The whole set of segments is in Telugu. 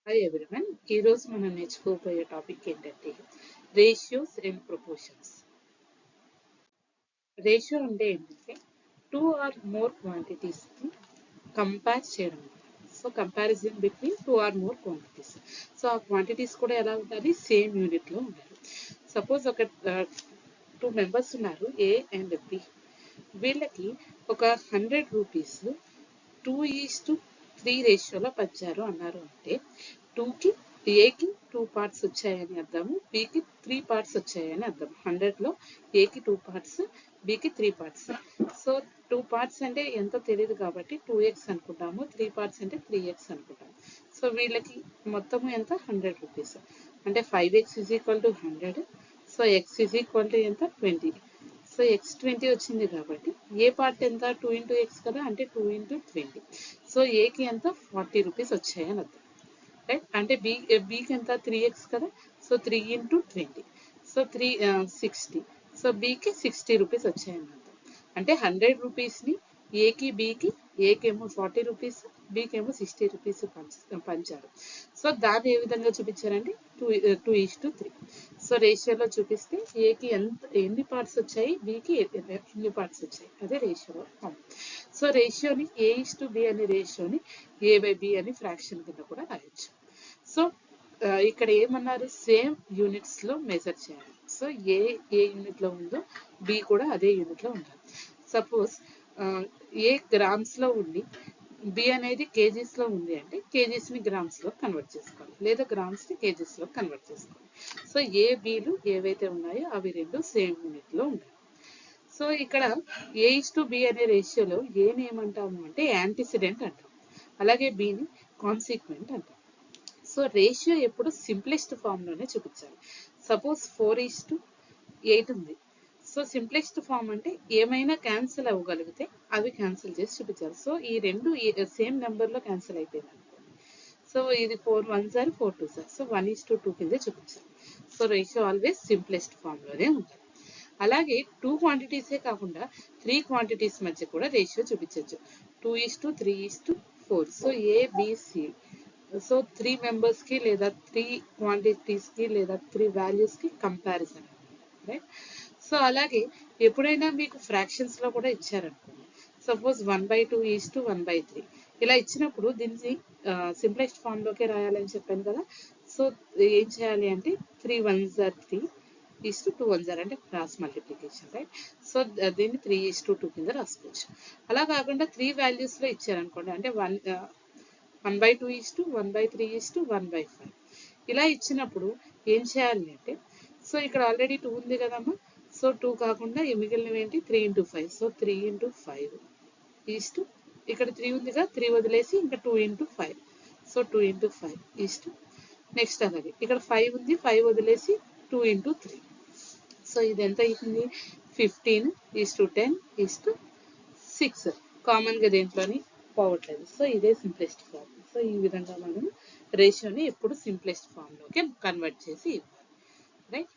హాయ్ ఎవ్రీవన్, ఈరోజు మనం నేర్చుకోబోయే టాపిక్ ఏంటంటే రేషియోస్ అండ్ ప్రపోర్షన్స్. రేషియో అంటే ఏంటంటే 2 ఆర్ మోర్ క్వాంటిటీస్ని కంపేర్ చేయడం. So comparison between 2 or more quantities. So ఆ క్వాంటిటీస్ కూడా ఎలా ఉండాలి, సేమ్ యూనిట్లో ఉండాలి. సపోజ్ ఒక 2 మెంబర్స్ ఉన్నారు, ఏ అండ్ బి. వీళ్ళకి ఒక 100 రూపీస్ 2:3 రేషియోలో పంచారు అన్నారు అంటే 2కి ఏకి 2 పార్ట్స్ వచ్చాయని అర్థము, బికి 3 పార్ట్స్ వచ్చాయని అర్థం. 100లో ఏకి 2 పార్ట్స్, బికి 3 పార్ట్స్. సో 2 పార్ట్స్ అంటే ఎంతో తెలియదు కాబట్టి 2x అనుకుంటాము, 3 పార్ట్స్ అంటే 3x అనుకుంటాము. సో వీళ్ళకి మొత్తము ఎంత, 100 రూపీస్. అంటే 5x is equal to 100. So x is equal to ఎంత, 20. సో x20 వచ్చింది కాబట్టి ఏ పార్ట్ ఎంత, 2 ఇంటూ ఎక్స్ కదా, అంటే 2 ఇంటూ 20. సో ఏకి ఎంత, 40 రూపీస్ వచ్చాయని అర్థం. రైట్, అంటే బికి ఎంత, 3x కదా, సో 3 ఇంటూ 20. సో 60. సో బికి 60 రూపీస్ వచ్చాయని అర్థం. అంటే 100 రూపీస్ని ఏకి బికి, ఏకేమో 40 రూపీస్, బికేమో 60 రూపీస్ పంచారు. సో దాన్ని ఏ విధంగా చూపించారంటే 2:3. సో రేషియోలో చూపిస్తే ఏకి ఎన్ని పార్ట్స్ వచ్చాయి, బికి ఎన్ని పార్ట్స్ వచ్చాయి, అదే రేషియోలో ఫామ్. సో రేషియోని A:B అనే రేషియోని A/B అని ఫ్రాక్షన్ కింద కూడా రాయొచ్చు. సో ఇక్కడ ఏమన్నారు, సేమ్ యూనిట్స్ లో మెజర్ చేయాలి. సో ఏ యూనిట్ లో ఉందో బి కూడా అదే యూనిట్ లో ఉండాలి. సపోజ్ ఏ గ్రామ్స్ లో ఉండి బి అనేది కేజీస్ లో ఉంది అంటే కేజీస్ ని గ్రామ్స్ లో కన్వర్ట్ చేసుకోవాలి, లేదా గ్రామ్స్ ని కేజీస్ లో కన్వర్ట్ చేసుకోవాలి. సో ఏ బిలు ఏవైతే ఉన్నాయో అవి రెండు సేమ్ యూనిట్ లో ఉండాలి. సో ఇక్కడ A:B అనే రేషియోలో ఏని ఏమంటాము అంటే యాంటిసిడెంట్ అంటాం, అలాగే బిని కాన్సిక్వెంట్ అంటాం. సో రేషియో ఎప్పుడు సింప్లెస్ట్ ఫామ్ లోనే చూపించాలి. సపోజ్ 4:8 ఉంది. సో సింప్లెస్ట్ ఫామ్ అంటే ఏమైనా క్యాన్సిల్ అవ్వగలిగితే అవి క్యాన్సిల్ చేసి చూపించాలి. సో ఈ రెండు సేమ్ నెంబర్ లో క్యాన్సిల్ అయిపోయింది అనుకోండి. సో ఇది 4 1s 4 2s. సో 1:2 కింద చూపించాలి. So ratio always simplest form లోనే ఉంటుంది. అలాగే 2 క్వాంటిటీసే కాకుండా 3 క్వాంటిటీస్ మధ్య కూడా రేషియో చూపించవచ్చు. 2:3:4. So ABC. సో 3 మెంబర్స్ కి లేదా 3 క్వాంటిటీస్ కి లేదా 3 వాల్యూస్ కి కంపారిజన్. రైట్. సో అలాగే ఎప్పుడైనా మీకు ఫ్రాక్షన్స్ లో కూడా ఇచ్చారనుకోండి, సపోజ్ 1/2:1/3 ఇలా ఇచ్చినప్పుడు దీన్ని సింప్లెస్ట్ ఫామ్ లోకే రాయాలని చెప్పాను కదా. సో ఏం చేయాలి అంటే 3 1s 3 2 1s అంటే క్రాస్ మల్టిప్లికేషన్. రైట్. సో దీన్ని 3:2 కింద రాసుకోవచ్చు. అలా కాకుండా 3 వాల్యూస్ లో ఇచ్చారనుకోండి, అంటే 1/2:1/3:1/5 ఇలా ఇచ్చినప్పుడు ఏం చేయాలి అంటే, సో ఇక్కడ ఆల్రెడీ 2 ఉంది కదమ్మా. సో 2 కాకుండా మిగిలినవి ఏంటి, 3:5. సో 3:5 ఇక్కడ 3 ఉందిగా, 3 వదిలేసి ఇంకా 2:5. సో 2:5 నెక్స్ట్ అలాగే ఇక్కడ 5 ఉంది, 5 వదిలేసి 2:3. సో ఇది ఎంత అవుతుంది, 15:10:6. కామన్ గా దేంట్లోని పోవట్లేదు. సో ఇదే సింప్లెస్ట్ ఫామ్. సో ఈ విధంగా మనం రేషియోని ఎప్పుడు సింప్లెస్ట్ ఫామ్ లోకి కన్వర్ట్ చేసి ఇవ్వాలి. రైట్.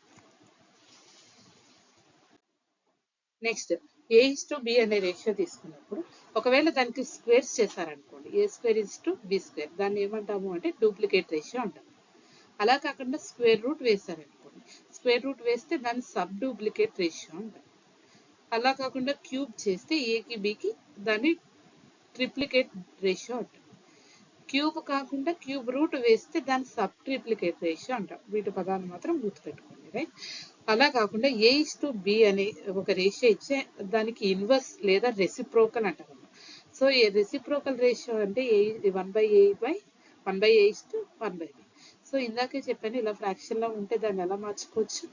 నెక్స్ట్ A:B అనే రేషియో తీసుకున్నప్పుడు ఒకవేళ దానికి స్క్వేర్స్ చేశారనుకోండి, A²:B², దాన్ని ఏమంటాము అంటే డూప్లికేట్ రేషియో అంటాము. అలా కాకుండా స్క్వేర్ రూట్ వేశారనుకోండి, స్క్వేర్ రూట్ వేస్తే దాన్ని సబ్ డూప్లికేట్ రేషియో అంటాం. అలా కాకుండా క్యూబ్ చేస్తే ఏకి బికి దాన్ని ట్రిప్లికేట్ రేషియో అంటాం. క్యూబ్ కాకుండా క్యూబ్ రూట్ వేస్తే దాన్ని సబ్ ట్రిప్లికేట్ రేషియో అంటాం. వీటి పదాలు మాత్రం గుర్తుపెట్టుకోండి. రైట్. అలా కాకుండా A:B అనే ఒక రేషియో ఇచ్చే దానికి ఇన్వర్స్ లేదా రెసిప్రోకల్ అంటారు. సో ఈ రెసిప్రోకల్ రేషియో అంటే 1/A:1/A:1/B. సో ఇందాకే చెప్పాను, ఇలా ఫ్రాక్షన్ లో ఉంటే దాన్ని ఎలా మార్చుకోవచ్చు,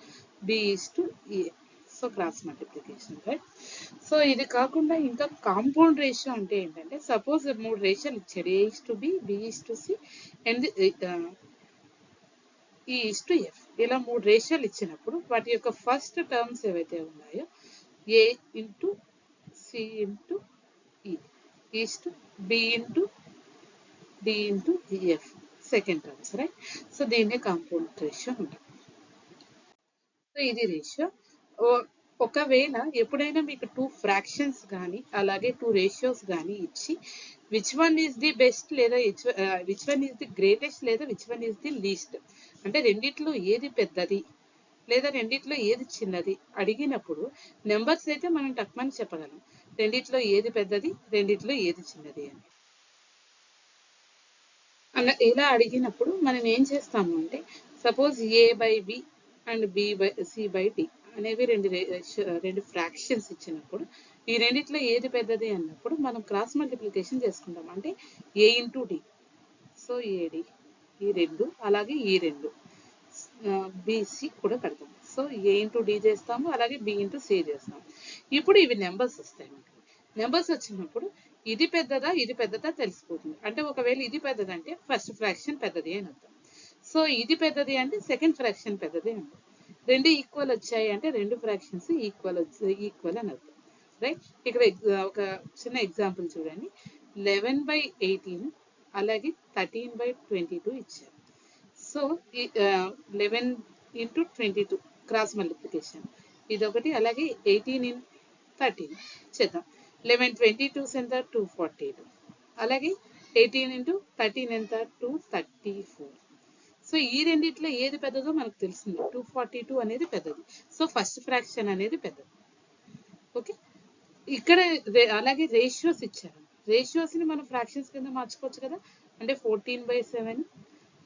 B:A. So cross multiplication. Right. So ఇది కాకుండా ఇంకా కాంపౌండ్ రేషియో అంటే ఏంటంటే, సపోజ్ 3 రేషియోలు ఇచ్చాడు, A:B, B:C అండ్ E:F. ఇలా 3 రేషియోలు ఇచ్చినప్పుడు వాటి యొక్క ఫస్ట్ టర్మ్స్ ఏవైతే ఉన్నాయో A:C:E B:D:F second terms. Right. So దీన్నే కాంపౌండ్ రేషియో ఉంటుంది. సో ఇది రేషియో. ఒకవేళ ఎప్పుడైనా మీకు 2 ఫ్రాక్షన్స్ కానీ అలాగే 2 రేషియోస్ కానీ ఇచ్చి which one is the best లేదా which one is the greatest లేదా which one is the least, అంటే రెండిట్లో ఏది పెద్దది లేదా రెండిట్లో ఏది చిన్నది అడిగినప్పుడు నెంబర్స్ అయితే మనం టక్మని చెప్పగలం, రెండిట్లో ఏది పెద్దది రెండిట్లో ఏది చిన్నది అని. ఇలా అడిగినప్పుడు మనం ఏం చేస్తాము అంటే, suppose a by b and b by c by d అనేవి రెండు ఫ్రాక్షన్స్ ఇచ్చినప్పుడు ఈ రెండిట్లో ఏది పెద్దది అన్నప్పుడు మనం క్రాస్ మల్టిప్లికేషన్ చేసుకుంటాం. అంటే ఏ ఇంటూ డి, సో ఏడి ఈ రెండు, అలాగే ఈ రెండు బిసి కూడా కడతాం. సో ఏ ఇంటూ డి చేస్తాము, అలాగే బి ఇంటూ సి చేస్తాము. ఇప్పుడు ఇవి నెంబర్స్ వస్తాయి మనకి. నెంబర్స్ వచ్చినప్పుడు ఇది పెద్దదా తెలిసిపోతుంది. అంటే ఒకవేళ ఇది పెద్దదంటే ఫస్ట్ ఫ్రాక్షన్ పెద్దది అని అర్థం. సో ఇది పెద్దది అంటే సెకండ్ ఫ్రాక్షన్ పెద్దది అని అర్థం. రెండు ఈక్వల్ వచ్చాయి అంటే రెండు ఫ్రాక్షన్స్ ఈక్వల్ అని అర్థం. రైట్. ఇక్కడ ఒక చిన్న ఎగ్జాంపుల్ చూడండి. 11/18 అలాగే 13/22 ఇచ్చారు. సో 11 ఇంటూ 22 క్రాస్ మల్టిప్లికేషన్ ఇదొకటి, అలాగే 18 ఇన్ 13 చేద్దాం. 11/22 ఎంత 242, అలాగే 18 ఇంటూ 13 ఎంత 234. సో ఈ రెండిట్లో ఏది పెద్దదో మనకు తెలిసింది, 242 అనేది పెద్దది. సో ఫస్ట్ ఫ్రాక్షన్ అనేది పెద్దది. ఓకే. ఇక్కడ అలాగే రేషియోస్ ఇచ్చారు. రేషియోస్ ని మనం ఫ్రాక్షన్స్ కింద మార్చుకోవచ్చు కదా. అంటే 14/7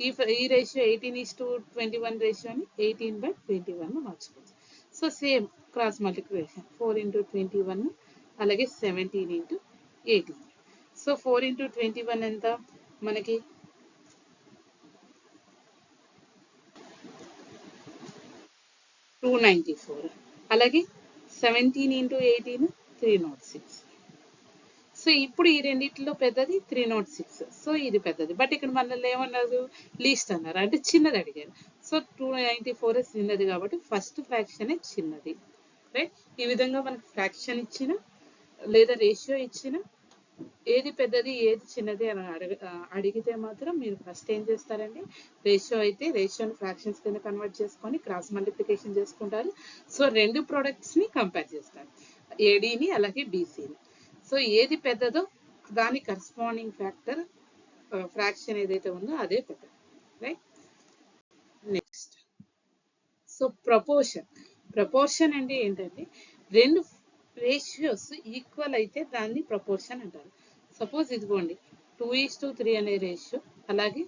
ఈ రేషియో 18:21 రేషియోని 18/21 మార్చుకోవచ్చు. So same cross multiplication 4 into 21 అలాగే 17 ఇంటూ 18. సో 4 ఇంటూ 21 ఎంత మనకి 294, అలాగే 17 ఇంటూ 18 306. సో ఇప్పుడు ఈ రెండింటిలో పెద్దది 306. సో ఇది పెద్దది. బట్ ఇక్కడ మనల్ని ఏమన్నారు, లీస్ట్ అన్నారు, అంటే చిన్నది అడిగారు. సో 294 చిన్నది కాబట్టి ఫస్ట్ ఫ్రాక్షన్ చిన్నది. రైట్. ఈ విధంగా మనకు ఫ్రాక్షన్ ఇచ్చిన లేదా రేషియో ఇచ్చిన ఏది పెద్దది ఏది చిన్నది అని అడిగితే మాత్రం మీరు ఫస్ట్ ఏం చేస్తారండి, రేషియో అయితే రేషియోని ఫ్రాక్షన్స్ కింద కన్వర్ట్ చేసుకొని క్రాస్ మల్టిప్లికేషన్ చేసుకుంటారు. సో రెండు ప్రొడక్ట్స్ ని కంపేర్ చేస్తారు, ఏడీని అలాగే బీసీని. సో ఏది పెద్దదో దాని కరస్పాండింగ్ ఫ్యాక్టర్ ఫ్రాక్షన్ ఏదైతే ఉందో అదే పెద్దది. రైట్. నెక్స్ట్, సో ప్రపోర్షన్ అంటే ఏంటంటే రెండు రేషియోస్ ఈక్వల్ అయితే దాన్ని ప్రపోర్షన్ అంటారు. సపోజ్ ఇదిగోండి 2:3 అనే రేషియో, అలాగే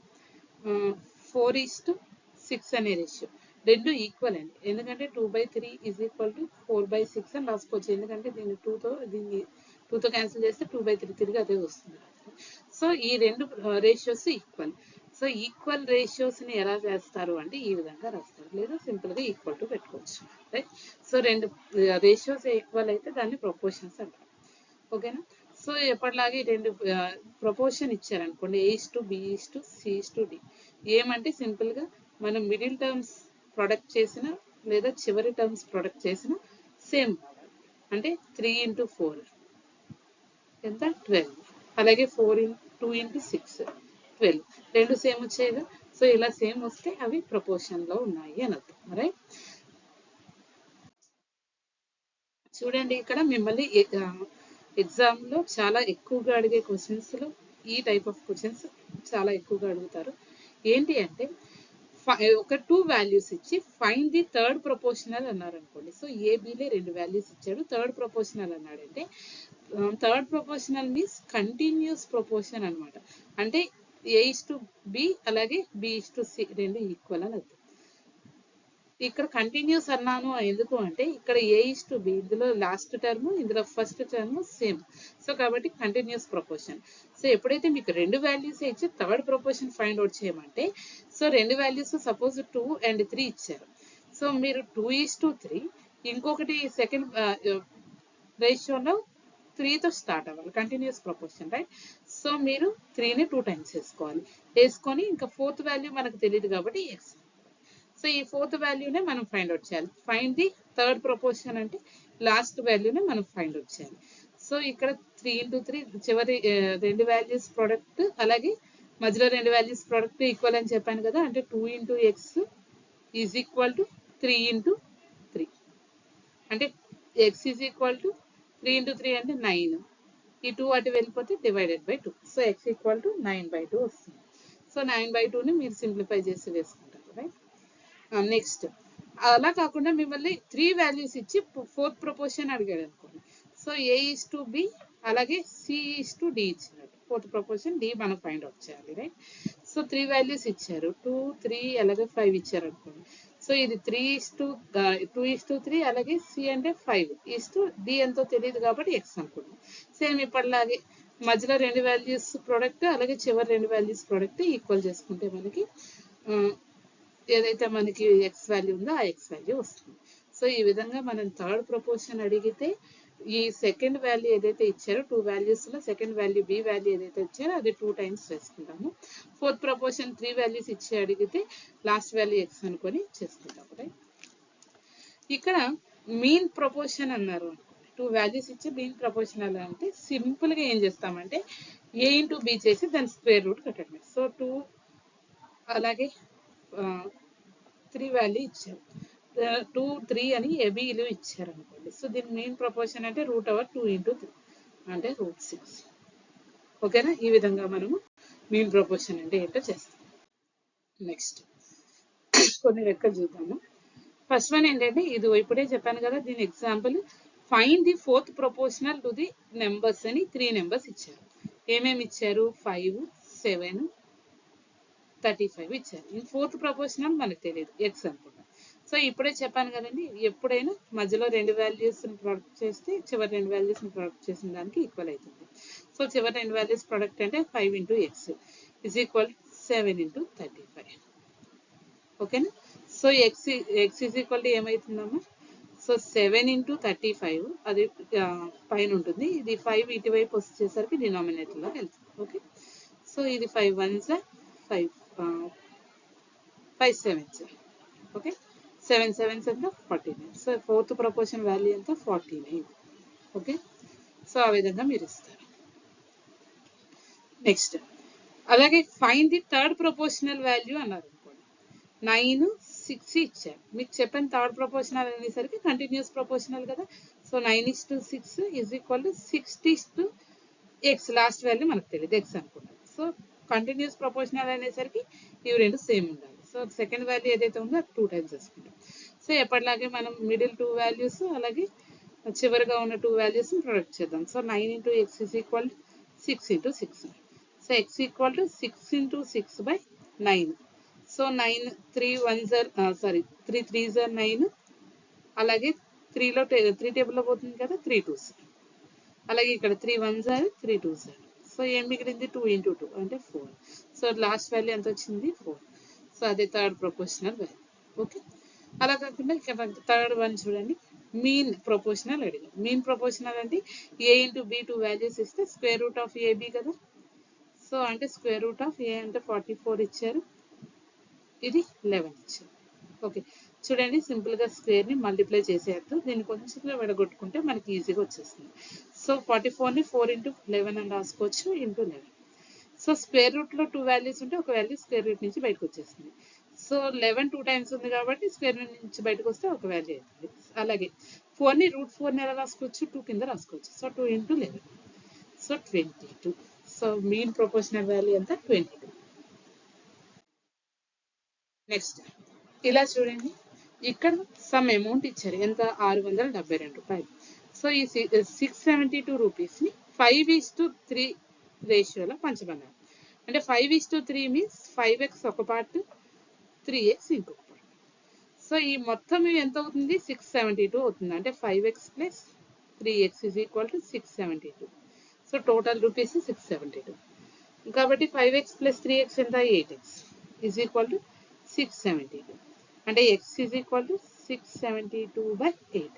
4:6 అనే రేషియో రెండు ఈక్వల్ అండి. ఎందుకంటే 2/3 ఈజ్ ఈక్వల్ టు 4/6 అని రాసుకోవచ్చు. ఎందుకంటే దీన్ని 2తో క్యాన్సిల్ చేస్తే 2/3 తిరిగి అదే వస్తుంది. సో ఈ రెండు ratios equal. So equal ratios ని ఎలా చేస్తారు అంటే ఈ విధంగా రాస్తారు, లేదా సింపుల్ గా ఈక్వల్ టు పెట్టుకోవచ్చు. రైట్. సో రెండు రేషియోస్ ఈక్వల్ అయితే దాన్ని ప్రపోర్షన్స్ అంటారు. ఓకేనా. సో ఎప్పటిలాగే రెండు ప్రపోర్షన్ ఇచ్చారనుకోండి, A:B:C:D. ఏమంటే సింపుల్ గా మనం మిడిల్ టర్మ్స్ ప్రొడక్ట్ చేసిన లేదా చివరి టర్మ్స్ ప్రొడక్ట్ చేసిన సేమ్ కావాలి. అంటే 3:4 ఎంత 12, అలాగే 2:6 12 రెండు సేమ్ వచ్చాయిగా. సో ఇలా సేమ్ వస్తే అవి ప్రపోర్షన్ లో ఉన్నాయి అని అర్థం. రైట్. చూడండి, ఇక్కడ మిమ్మల్ని ఎగ్జామ్ లో చాలా ఎక్కువగా అడిగే క్వశ్చన్స్ లో ఈ టైప్ ఆఫ్ క్వశ్చన్స్ చాలా ఎక్కువగా అడుగుతారు. ఏంటి అంటే ఒక 2 వాల్యూస్ ఇచ్చి ఫైండ్ ది థర్డ్ ప్రపోర్షనల్ అన్నారు అనుకోండి. సో ఏబిలే రెండు వాల్యూస్ ఇచ్చాడు, థర్డ్ ప్రపోర్షనల్ అన్నాడంటే third proportional means continuous proportion అనమాట. అంటే A:B అలాగే B:C రెండు ఈక్వల్ అని అర్థం. ఇక్కడ కంటిన్యూస్ అన్నాను ఎందుకు అంటే ఇక్కడ A:B, ఇందులో లాస్ట్ టర్మ్ ఇందులో ఫస్ట్ టర్మ్ సేమ్. సో కాబట్టి కంటిన్యూస్ ప్రపోర్షన్. సో ఎప్పుడైతే మీకు రెండు వాల్యూస్ ఇచ్చి థర్డ్ ప్రపోర్షన్ ఫైండ్ అవుట్ చేయమంటే, సో రెండు వాల్యూస్ సపోజ్ 2 and 3 ఇచ్చారు. సో మీరు 2:3 ఇంకొకటి సెకండ్ రేషియోలో 3తో స్టార్ట్ అవ్వాలి, కంటిన్యూస్ ప్రపోర్షన్. రైట్. సో మీరు 3ని 2 times వేసుకొని ఇంకా ఫోర్త్ వాల్యూ మనకు తెలియదు కాబట్టి x. సో ఈ ఫోర్త్ వాల్యూనే మనం ఫైండ్ అవుట్ చేయాలి. ఫైండ్ ది థర్డ్ ప్రపోర్షన్ అంటే లాస్ట్ వాల్యూనే మనం ఫైండ్ అవుట్ చేయాలి. సో ఇక్కడ 3:3 చివరి రెండు వాల్యూస్ ప్రొడక్ట్, అలాగే మధ్యలో రెండు వాల్యూస్ ప్రొడక్ట్ ఈక్వల్ అని చెప్పాను కదా. అంటే 2 into x is equal to 3 into 3. అంటే x is equal to 3 into 3 అంటే 9, ఈ 2 అటు వెళ్ళిపోతే divided by 2. So x equal to 9/2 వస్తుంది. సో 9/2ని మీరు సింప్లిఫై చేసి వేసుకుంటారు, రైట్? నెక్స్ట్ అలా కాకుండా మిమ్మల్ని 3 వాల్యూస్ ఇచ్చి 4th ప్రపోర్షన్ అడిగాడు అనుకోండి. సో A:B అలాగే C:D ఇచ్చినట్టు 4th ప్రపోర్షన్ D మనం ఫైండ్ అవుట్ చేయాలి, రైట్? సో 3 వాల్యూస్ ఇచ్చారు, 2, 3 అలాగే 5 ఇచ్చారు అనుకోండి. సో ఇది 2:3 అలాగే C అంటే 5:D ఎంతో తెలియదు కాబట్టి X అనుకుంటాం. సేమ్ ఇప్పటిలాగే మధ్యలో 2 వాల్యూస్ ప్రొడక్ట్ అలాగే చివరి 2 వాల్యూస్ ప్రొడక్ట్ ఈక్వల్ చేసుకుంటే మనకి ఏదైతే మనకి ఎక్స్ వాల్యూ ఉందో ఆ ఎక్స్ వాల్యూ వస్తుంది. సో ఈ విధంగా మనం థర్డ్ ప్రపోర్షన్ అడిగితే ఈ సెకండ్ వాల్యూ ఏదైతే ఇచ్చారో 2 వాల్యూస్ లో సెకండ్ వాల్యూ B వాల్యూ ఏదైతే ఇచ్చారో అది 2 టైమ్స్ వేసుకుంటాము. 4th ప్రపోర్షన్ 3 వాల్యూస్ ఇచ్చి అడిగితే లాస్ట్ వాల్యూ ఎక్స్ అనుకొని చేసుకుంటాము, రైట్? ఇక్కడ మీన్ ప్రపోర్షన్ అన్నారు, 2 వాల్యూస్ ఇచ్చి మీన్ ప్రపోర్షన్ అలా అంటే సింపుల్ గా ఏం చేస్తామంటే A:B చేసి దాని స్క్వేర్ రూట్ కట్టడమే. సో 2 అలాగే 3 వాల్యూ ఇచ్చారు, 2, 3 అని ఏబీలు ఇచ్చారు అనుకోండి. సో దీని మెయిన్ ప్రపోర్షన్ అంటే √2 × 3 అంటే √6. ఓకేనా? ఈ విధంగా మనము మెయిన్ ప్రపోర్షన్ అంటే ఏంటో చేస్తాం. నెక్స్ట్ కొన్ని లెక్కలు చూద్దాము. ఫస్ట్ వన్ ఏంటంటే ఇది ఇప్పుడే చెప్పాను కదా, దీని example find the 4th proportional to the numbers అని 3 నెంబర్స్ ఇచ్చారు. ఏమేమి ఇచ్చారు? 5, 7, 35 ఇచ్చారు. ఈ 4th ప్రపోర్షనల్ మనకు తెలియదు, ఎక్స్ అనుకుంటాం. సో ఇప్పుడే చెప్పాను కదండి, ఎప్పుడైనా మధ్యలో 2 వాల్యూస్ ప్రొడక్ట్ చేస్తే చివరి 2 వాల్యూస్ ప్రొడక్ట్ చేసిన దానికి ఈక్వల్ అవుతుంది. సో చివరి 2 వాల్యూస్ ప్రొడక్ట్ అంటే 5 × x = 7 × 35. ఓకేనా? So x ఏమవుతుందమ్మా? సో 7 × 35 అది పైన ఉంటుంది, ఇది 5 ఇటువైపు వచ్చేసరికి డినామినేటర్లోకి వెళ్తుంది. ఓకే, సో ఇది 5 1s 5 5 7s. ఓకే, 7 7s ఎంత? 49. సో 4th ప్రపోర్షన్ వాల్యూ ఎంత? 49. ఓకే, సో ఆ విధంగా మీరు ఇస్తారు. నెక్స్ట్ అలాగే find the third proportional value అన్నారు అనుకోండి. 9, 6 ఇచ్చారు. మీకు చెప్పిన థర్డ్ ప్రపోర్షనల్ అనేసరికి కంటిన్యూస్ ప్రపోర్షనల్ కదా. So 9:6 = 60:x. లాస్ట్ వాల్యూ మనకు తెలియదు, ఎక్స్ అనుకుంటాం. సో కంటిన్యూస్ ప్రపోర్షనల్ అనేసరికి ఇవి రెండు సేమ్ ఉండాలి. సో సెకండ్ వాల్యూ ఏదైతే ఉందో అది 2 టైమ్స్ వేసుకుంటాం. సో ఎప్పటిలాగే మనం మిడిల్ 2 వాల్యూస్ అలాగే చివరిగా ఉన్న 2 వాల్యూస్ ప్రొడక్ట్ చేద్దాం. So 9 × x = 6 × 6. So x = 6 × 6/9. So 9 3 1s 3 3s 9, అలాగే 3లో 3 టేబుల్లో పోతుంది కదా, 3 2s. అలాగే ఇక్కడ 3 1s 3 2s. సో ఏం మిగిలింది? 2 × 2 అంటే 4. సో లాస్ట్ వాల్యూ ఎంత వచ్చింది? 4. సో అదే థర్డ్ ప్రపోర్షనల్ వాల్యూ. ఓకే, అలా కాకుండా ఇక్కడ థర్డ్ వన్ చూడండి, మీన్ ప్రపోర్షనల్ అడిగారు. మీన్ ప్రపోర్షనల్ అంటే A × B 2 వాల్యూస్ ఇస్తే √AB కదా. సో అంటే √A అంటే 44 ఇచ్చారు, ఇది 11 ఇచ్చారు. ఓకే, చూడండి సింపుల్ గా స్క్వేర్ ని మల్టిప్లై చేసేయద్దు, దీన్ని కొంచెం విడగొట్టుకుంటే మనకి ఈజీగా వచ్చేస్తుంది. సో 44ని 4 × 11 అని రాసుకోవచ్చు, × 11. సో స్క్వేర్ రూట్ లో 2 వాల్యూస్ ఉంటే ఒక వాల్యూ స్క్వేర్ రూట్ నుంచి బయటకు వచ్చేస్తుంది. సో 11 2 టైమ్స్ ఉంది కాబట్టి స్క్వేర్ రూట్ నుంచి బయటకు వస్తే ఒక వాల్యూ అవుతుంది. అలాగే 4ని √4 ఎలా రాసుకోవచ్చు? 2 కింద రాసుకోవచ్చు. So 2 × 11, so 22. So mean proportional value ఎంత? 22. నెక్స్ట్ ఇలా చూడండి, ఇక్కడ సమ్ అమౌంట్ ఇచ్చారు, ఎంత? 672 రూపాయలు. సో ఈ 672 రూపీస్ని 5:3 రేషియోలో పంచమన్నారు. అంటే 5:3 మీన్స్ 5x ఒక పార్ట్, 3x ఇంకొక పార్ట్. సో ఈ మొత్తం ఎంత అవుతుంది? 672 అవుతుంది. అంటే 5x + 3x = 672. So total rupees 672. కాబట్టి 5x + 3x ఎంత? 8x = 672. అంటే x = 672/8.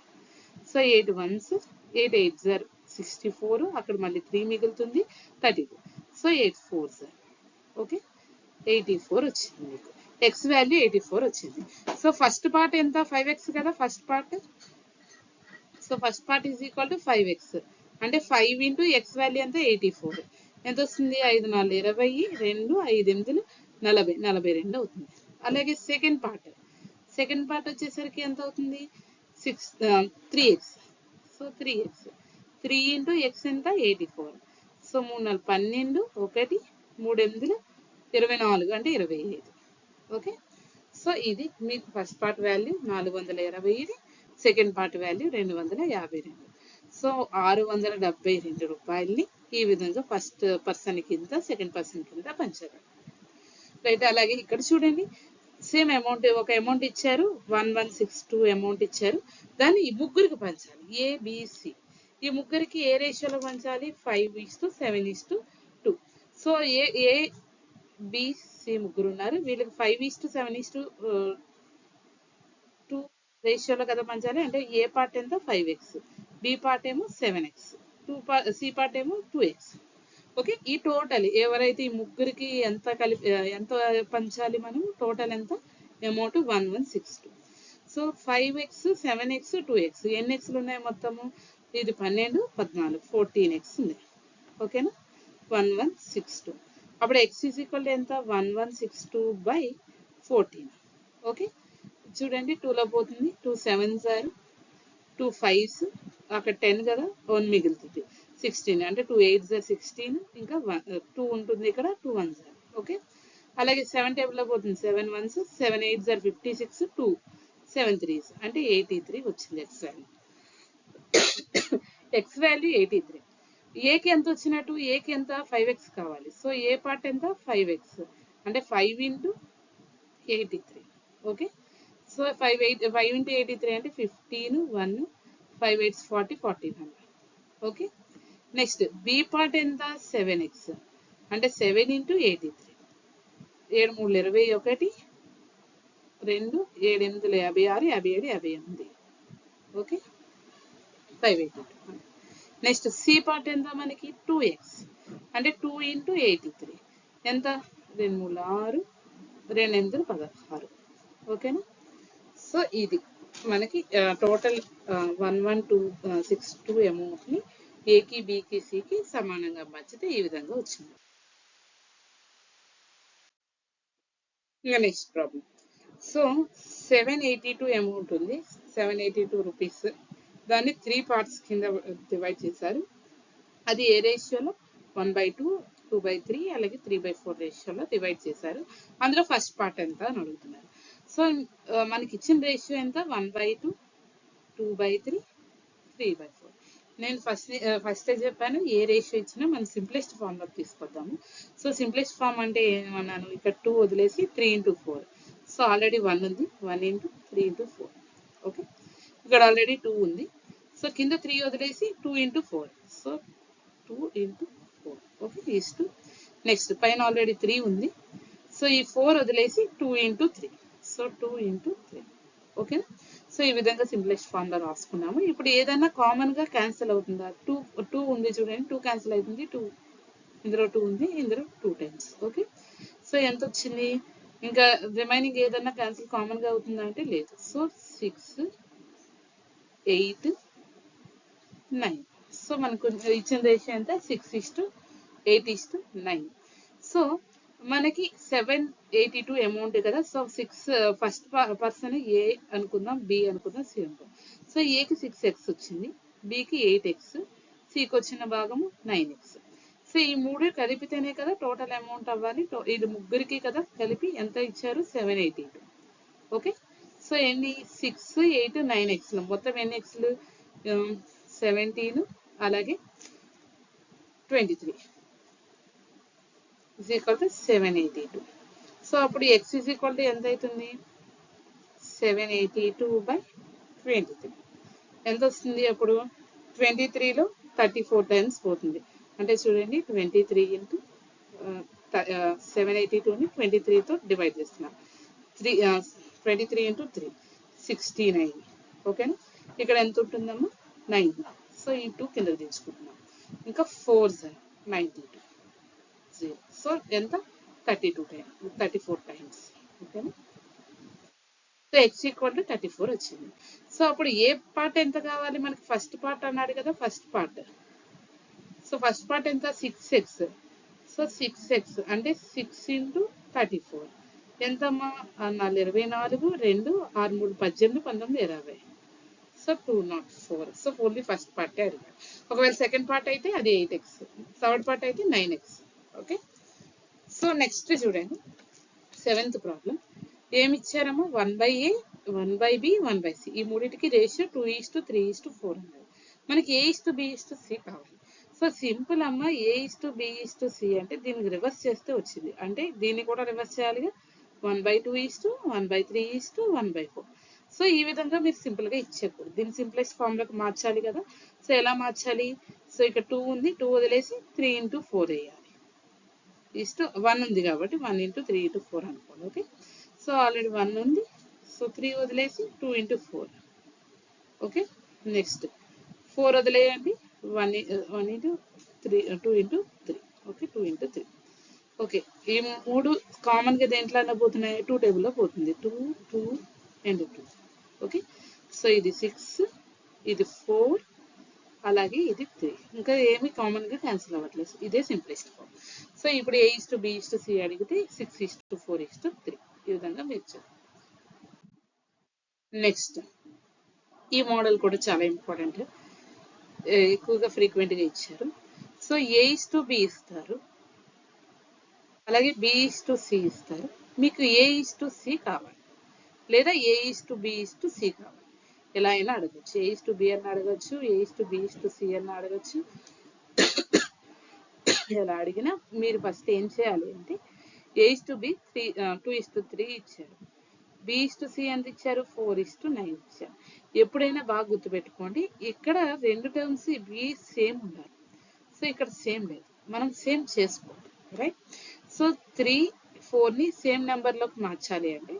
సో 8 1s 8 8s 64, అక్కడ మళ్ళీ 3 మిగులుతుంది, 32. So 8 4s. ఓకే, 84 వచ్చింది మీకు. ఎక్స్ వాల్యూ 84 వచ్చింది. సో ఫస్ట్ పార్ట్ ఎంత? 5x కదా first part. So first part = 5x. అంటే 5 × x వాల్యూ ఎంత? 84. ఎంత వస్తుంది? 5 4 20, 2 5 8 40, 42 అవుతుంది. అలాగే సెకండ్ పార్ట్ వచ్చేసరికి ఎంత అవుతుంది? 3x. So 3x 3 into X ఎంత 84. సో 3 4 12, 1 3 8 24 అంటే 25. ఓకే. సో ఇది మీకు first part value 420, second part value 252. So 672 రూపాయలని ఈ విధంగా ఫస్ట్ పర్సన్ కింద సెకండ్ పర్సన్ కింద పంచారు. రైట్. అలాగే ఇక్కడ చూడండి, సేమ్ అమౌంట్, ఒక అమౌంట్ ఇచ్చారు, 1162 అమౌంట్ ఇచ్చారు, దాన్ని ఈ ముగ్గురికి పంచాలి. ఏబిసి ఈ ముగ్గురికి ఏ రేషియోలో పంచాలి? 5:7:2. సో ఏబిసి ముగ్గురు ఉన్నారు, వీళ్ళకి 5:7:2 రేషియోలో కదా పంచాలి. అంటే ఏ పార్ట్ ఎంత 5x, బి పార్ట్ ఏమో 7x, సి పార్ట్ ఏమో 2x. ఓకే. ఈ టోటల్ ఎవరైతే ఈ ముగ్గురికి ఎంత ఎంత పంచాలి మనం, టోటల్ ఎంత amount 1162. So 5x 7x 2x ఎన్ని ఎక్స్లు ఉన్నాయి మొత్తము? ఇది 12 14 14x ఉంది. ఓకేనా? 1162. అప్పుడు x ఈజ్ ఈక్వల్ టు ఎంత? 1162/14. ఓకే. చూడండి 2లో పోతుంది, 2 7s are 2 5s, అక్కడ 10 కదా, 1 మిగులుతుంది, 16 అంటే 2 8s are 16, ఇంకా 2 ఉంటుంది ఇక్కడ, 2 1s are. ఓకే. అలాగే 7 టేబుల్లో పోతుంది, 7 1s, 7 8s are 56, 2 7 3s అంటే 83 వచ్చింది ఎక్స్ వాల్యూ. X value 83. ఏకి ఎంత వచ్చినట్టు? ఏకి ఎంత? 5x కావాలి. సో ఏ పార్ట్ ఎంత? 5x అంటే 5 ఇంటూ 83. ఓకే. సో 5 ఇంటూ 83 అంటే 15 1 5 8 40 1400. ఓకే. నెక్స్ట్ బి పార్ట్ ఎంత? 7x అంటే 7 into 83. 7 3 21, 2 7 8 56, 57 58. Okay. 582. Next C part ఎంత మనకి? 2x అంటే 2 ఇంటూ 83 ఎంత? 2 3 6, 2 8 16. ఓకేనా? సో ఇది మనకి టోటల్ 1162 అమౌంట్ని ఏకి బికి సికి సమానంగా పంచితే ఈ విధంగా వచ్చింది. ఇంకా నెక్స్ట్ ప్రాబ్లం. సో 782 అమౌంట్ ఉంది, 782 రూపీస్. దాన్ని 3 పార్ట్స్ కింద డివైడ్ చేశారు. అది ఏ రేషియోలో? 1/2, 2/3 అలాగే 3/4 రేషియోలో డివైడ్ చేశారు. అందులో ఫస్ట్ పార్ట్ ఎంత అని అడుగుతున్నారు. సో మనకి ఇచ్చిన రేషియో ఎంత? 1/2, 2/3, 3/4. నేను ఫస్ట్ చెప్పాను, ఏ రేషియో ఇచ్చినా మనం సింప్లెస్ట్ ఫార్మ్లోకి తీసుకొద్దాము. సో సింప్లెస్ట్ ఫార్మ్ అంటే ఏమన్నాను? ఇక్కడ 2 వదిలేసి 3 into 4. సో ఆల్రెడీ 1 ఉంది, 1 into 3 into 4. ఓకే. ఇక్కడ ఆల్రెడీ 2 ఉంది, సో కింద 3 వదిలేసి 2 into 4. So 2 into 4. Okay. Is 2. Next పైన ఆల్రెడీ 3 ఉంది, సో ఈ 4 వదిలేసి 2 into 3. So 2 into 3. ఓకేనా? సో ఈ విధంగా సింప్లెస్ట్ ఫార్మ్లో రాసుకున్నాము. ఇప్పుడు ఏదైనా కామన్గా క్యాన్సిల్ అవుతుందా? 2 ఉంది చూడండి, 2 క్యాన్సిల్ అవుతుంది, 2 ఇందులో 2 ఉంది, ఇందులో 2 times. ఓకే. సో ఎంత వచ్చింది? ఇంకా రిమైనింగ్ ఏదైనా క్యాన్సిల్ కామన్గా అవుతుందా అంటే లేదు. సో 6 8 9. సో మనకు ఇచ్చిన రేషియో ఎంత? 6:8:9. సో మనకి 782 అమౌంట్ కదా. సో 6 ఫస్ట్ పర్సన్ ఏ అనుకుందాం, బి అనుకుందాం, సి అనుకుందాం. సో ఏకి 6x వచ్చింది, బికి 8x, సికి వచ్చిన భాగము 9x. సో ఈ మూడు కలిపితేనే కదా టోటల్ అమౌంట్ అవ్వాలి. ఇది ముగ్గురికి కదా కలిపి ఎంత ఇచ్చారు? 782. ఓకే. సో ఎన్ని? 6 8 9x మొత్తం ఎన్ని ఎక్స్లు? 17 అలాగే 23 is equal to 782. సో అప్పుడు x is equal to ఎంత అవుతుంది? 782/23 ఎంత వస్తుంది? అప్పుడు 23లో 34 times పోతుంది. అంటే చూడండి 23 into 782ని 23తో డివైడ్ చేస్తున్నాం. 23 into 3 69. ఓకేనా? ఇక్కడ ఎంత ఉంటుందమ్మా? 9. సో ఈ 2 కిందకి తీసుకుంటున్నాం. ఇంకా 4 92. సో ఎంత? 34 times. ఓకేనా? సో x ఈక్వల్ టు 34 వచ్చింది. సో అప్పుడు ఏ పార్ట్ ఎంత కావాలి మనకి? ఫస్ట్ పార్ట్ అన్నాడు కదా, first part. So first part ఎంత? 6x. సో 6x అంటే 6 into 34 ఎంతమ్మా? 24, 2 6 3 18 19 20. సో 204. సో ఓన్లీ ఫస్ట్ పార్టే అడిగాడు. ఒకవేళ సెకండ్ పార్ట్ అయితే అది 8x, థర్డ్ పార్ట్ అయితే 9x. ఓకే, సో నెక్స్ట్ చూడండి 7th ప్రాబ్లం. ఏమి ఇచ్చారమ్మో 1/a, 1/b, 1/c, ఈ మూడింటికి రేషియో 2:3:4 అన్నారు. మనకి a:b:c కావాలి. సో సింపుల్ అమ్మ, a:b:c అంటే దీనికి రివర్స్ చేస్తే వచ్చింది. అంటే దీన్ని కూడా రివర్స్ చేయాలిగా, 1/2 1/3 1/4. సో ఈ విధంగా మీరు సింపుల్ గా ఇచ్చేకూడదు, దీన్ని సింప్లెక్స్ ఫామ్ లోకి మార్చాలి కదా. సో ఎలా మార్చాలి? సో ఇక్కడ 2 ఉంది, 2 వదిలేసి 3:4 వేయాలి. 1 ఉంది కాబట్టి 1:3:4 అనుకోండి. ఓకే, సో ఆల్రెడీ 1 ఉంది, సో 3 వదిలేసి 2:4. ఓకే, నెక్స్ట్ 4 వదిలేయండి, 2:3. ఓకే, 2:3. ఓకే, ఈ 3 కామన్ గా దేంట్లో అన్న పోతున్నాయి? 2 టేబుల్లో పోతుంది. 2 2 అండ్ 2. ఓకే, సో ఇది 6, ఇది 4, అలాగే ఇది 3. ఇంకా ఏమి కామన్ గా క్యాన్సిల్ అవ్వట్లేదు. ఇదే సింప్లెస్ట్ ఫామ్. సో ఇప్పుడు a:b:c అడిగితే 6:4:3 ఈ విధంగా మీరు చెప్పండి. నెక్స్ట్ ఈ మోడల్ కూడా చాలా ఇంపార్టెంట్, ఎక్కువగా ఫ్రీక్వెంట్ గా ఇచ్చారు. సో a:b ఇస్తారు, అలాగే b:c ఇస్తారు. మీకు a:c కావాలి లేదా a:b:c కావాలి, ఎలా అయినా అడగచ్చు. a:b అని అడగచ్చు, a:b:c అని అడగచ్చు. ఎలా అడిగినా మీరు ఫస్ట్ ఏం చేయాలి అంటే a:b 2:3 ఇచ్చారు, b:c ఎంత ఇచ్చారు? 4:9 ఇచ్చారు. ఎప్పుడైనా బాగా గుర్తుపెట్టుకోండి, ఇక్కడ రెండు టర్మ్స్ బి సేమ్ ఉండాలి. సో ఇక్కడ సేమ్ లేదు, మనం సేమ్ చేసుకోవాలి, రైట్. సో 3 4ని సేమ్ నెంబర్లోకి మార్చాలి అంటే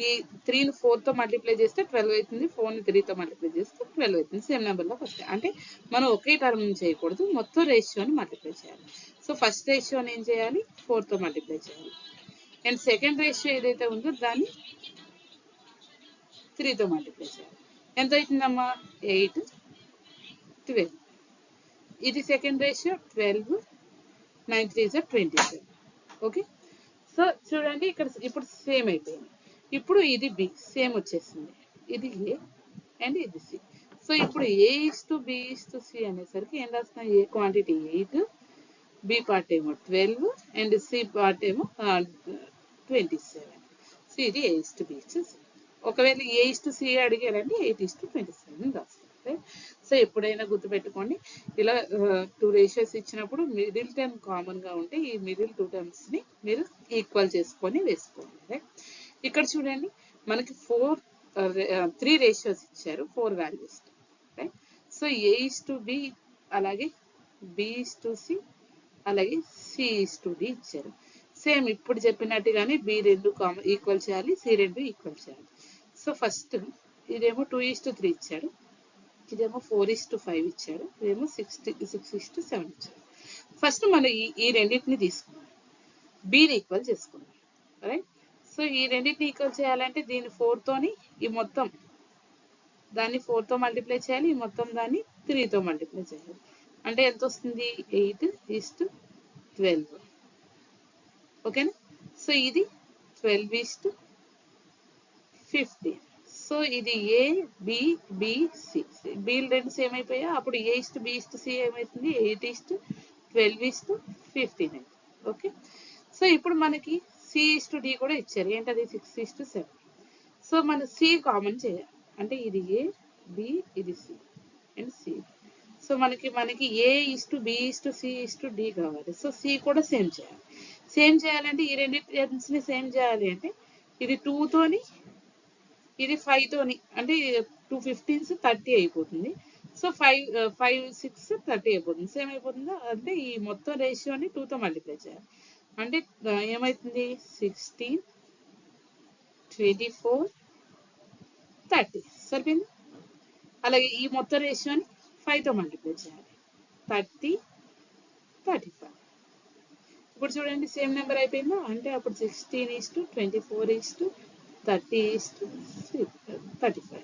ఈ 3ని 4తో మల్టిప్లై చేస్తే 12 అవుతుంది, 4ని 3తో మల్టిప్లై చేస్తే 12 అవుతుంది. సేమ్ నెంబర్లోకి వస్తాయి. అంటే మనం ఒకే టర్మ్ చేయకూడదు, మొత్తం రేషియోని మల్టిప్లై చేయాలి. సో ఫస్ట్ రేషియోని ఏం చేయాలి? 4తో మల్టిప్లై చేయాలి. అండ్ సెకండ్ రేషియో ఏదైతే ఉందో దాన్ని 3తో మల్టిప్లై చేయాలి. ఎంత అవుతుందమ్మా? 8 12. ఇది సెకండ్ రేషియో 12, 9 3 27. ఓకే, సో చూడండి ఇక్కడ ఇప్పుడు సేమ్ అయిపోయింది. ఇప్పుడు ఇది బి సేమ్ వచ్చేసింది, ఇది ఏ అండ్ ఇది సి. సో ఇప్పుడు a:b:c అనేసరికి ఏం రాస్తున్నాం? ఏ క్వాంటిటీ 8, బి పార్ట్ ఏమో 12 అండ్ సి పార్ట్ ఏమో 27. సో ఇది a:b:c. ఒకవేళ a:c అడిగారంటే 8:27 రాస్తారు. సో ఎప్పుడైనా గుర్తుపెట్టుకోండి, ఇలా 2 రేషియోస్ ఇచ్చినప్పుడు మిడిల్ టర్మ్ కామన్ గా ఉంటే ఈ మిడిల్ 2 టర్మ్స్ ని మీరు ఈక్వల్ చేసుకొని వేసుకోండి, రైట్. ఇక్కడ చూడండి మనకి 3 రేషియోస్ ఇచ్చారు, 4 వాల్యూస్, రైట్. సో a:b అలాగే b:c అలాగే c:d ఇచ్చారు. సేమ్ ఇప్పుడు చెప్పినట్టుగానే b రెండు ఈక్వల్ చేయాలి, c రెండు ఈక్వల్ చేయాలి. సో ఫస్ట్ ఇదేమో 2:3 ఇచ్చాడు, ఇదేమో 4:5 ఇచ్చాడు, ఇదేమో 6:7 ఇచ్చాడు. ఫస్ట్ మనం ఈ రెండింటిని తీసుకున్నాం, బీని ఈక్వల్ చేసుకున్నాం, రైట్. సో ఈ రెండింటిని ఈక్వల్ చేయాలంటే దీన్ని 4తోని ఈ మొత్తం దాన్ని 4తో మల్టిప్లై చేయాలి, ఈ మొత్తం దాన్ని 3తో మల్టిప్లై చేయాలి. అంటే ఎంత వస్తుంది? 8:12. ఓకేనా? సో ఇది 12:15. సో ఇది ఏ బి బి సి, బీలు రెండు సేమ్ అయిపోయా. అప్పుడు a:b:c ఏమవుతుంది? 8:12:15. ఓకే, సో ఇప్పుడు మనకి c:d కూడా ఇచ్చారు, ఏంటది? 6:7. సో మనం సి కామన్ చేయాలి, అంటే ఇది ఏ బి ఇది సి అండ్ సి. సో మనకి a:b:c:d కావాలి. సో సి కూడా సేమ్ చేయాలి. సేమ్ చేయాలంటే ఈ రెండు టర్మ్స్ ని సేమ్ చేయాలి అంటే ఇది 2తోని ఇది 5తోని, అంటే 2 15s 30 అయిపోతుంది. సో 5 6 30 అయిపోతుంది, సేమ్ అయిపోతుందా? అంటే ఈ మొత్తం రేషియోని 2తో మల్టిప్లై చేయాలి. అంటే ఏమవుతుంది? 16 24 30 సరిపోయింది. అలాగే ఈ మొత్తం రేషియోని 5తో మల్టిప్లై చేయాలి, 30 35. ఇప్పుడు చూడండి సేమ్ నెంబర్ అయిపోయిందా? అంటే అప్పుడు 16:24:30:35.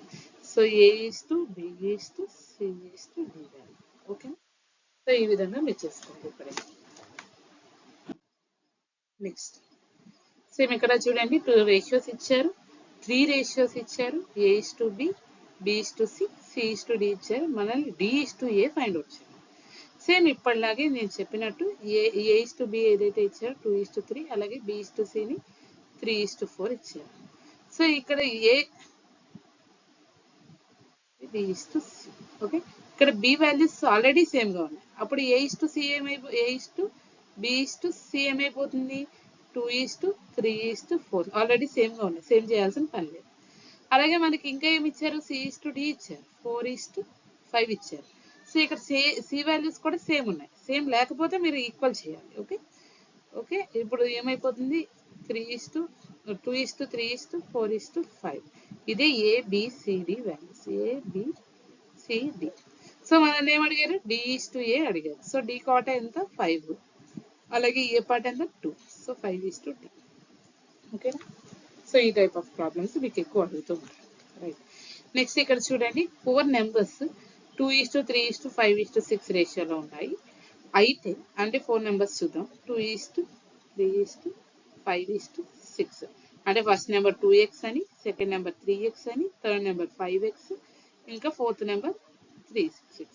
So a:b:c:d. ఓకే, సో ఈ విధంగా మీరు చేసుకోండి. ఇప్పుడే నెక్స్ట్ సేమ్ ఇక్కడ చూడండి 2 రేషియోస్ ఇచ్చారు, 3 రేషియోస్ ఇచ్చారు, a:b b is to c, c is to d ఇచ్చారు, మనల్ని d is to a find out చేయాలి. సేమ్ ఇప్పటిలాగే నేను చెప్పినట్టు ఏ ఈస్ టు బి ఏదైతే ఇచ్చారో 2:3, అలాగే బి ఈస్ టు సిని 3:4 ఇచ్చారు. సో ఇక్కడ a b is to c, okay, ఇక్కడ బి వాల్యూస్ ఆల్రెడీ సేమ్ గా ఉన్నాయి. అప్పుడు a is to c a is to b is to c ఏమైపోతుంది, 2:3:4 ఆల్రెడీ సేమ్ గా ఉన్నాయి, సేమ్ చేయాల్సిన పని లేదు. అలాగే మనకి ఇంకా ఏమి ఇచ్చారు, సి ఈస్ టు డి ఇచ్చారు, 4:5 ఇచ్చారు. సో ఇక్కడ సి వాల్యూస్ కూడా సేమ్ ఉన్నాయి, సేమ్ లేకపోతే మీరు ఈక్వల్ చేయాలి. ఓకే ఓకే, ఇప్పుడు ఏమైపోతుంది 2:3:4:5 ఇదే ఏబిసిడి వాల్యూస్, ఏబిసిడి. సో మనల్ని ఏం అడిగారు, డి ఈస్ టు ఏ అడిగారు. సో డి కాట ఎంత 5, అలాగే ఏ పార్ట్ ఎంత 2. సో 5:2. ఓకేనా. సో ఈ టైప్ ఆఫ్ ప్రాబ్లమ్స్ మీకు ఎక్కువ అడుగుతున్నారు. రైట్. నెక్స్ట్ ఇక్కడ చూడండి 4 నెంబర్స్ 2:3:5:6 రేషియోలో ఉన్నాయి. అయితే అంటే 4 నెంబర్స్ చూద్దాం. 2:3:5:6 అంటే ఫస్ట్ నెంబర్ 2x అని, సెకండ్ నెంబర్ 3x అని, థర్డ్ నెంబర్ 5x, ఇంకా ఫోర్త్ నెంబర్ 3:6.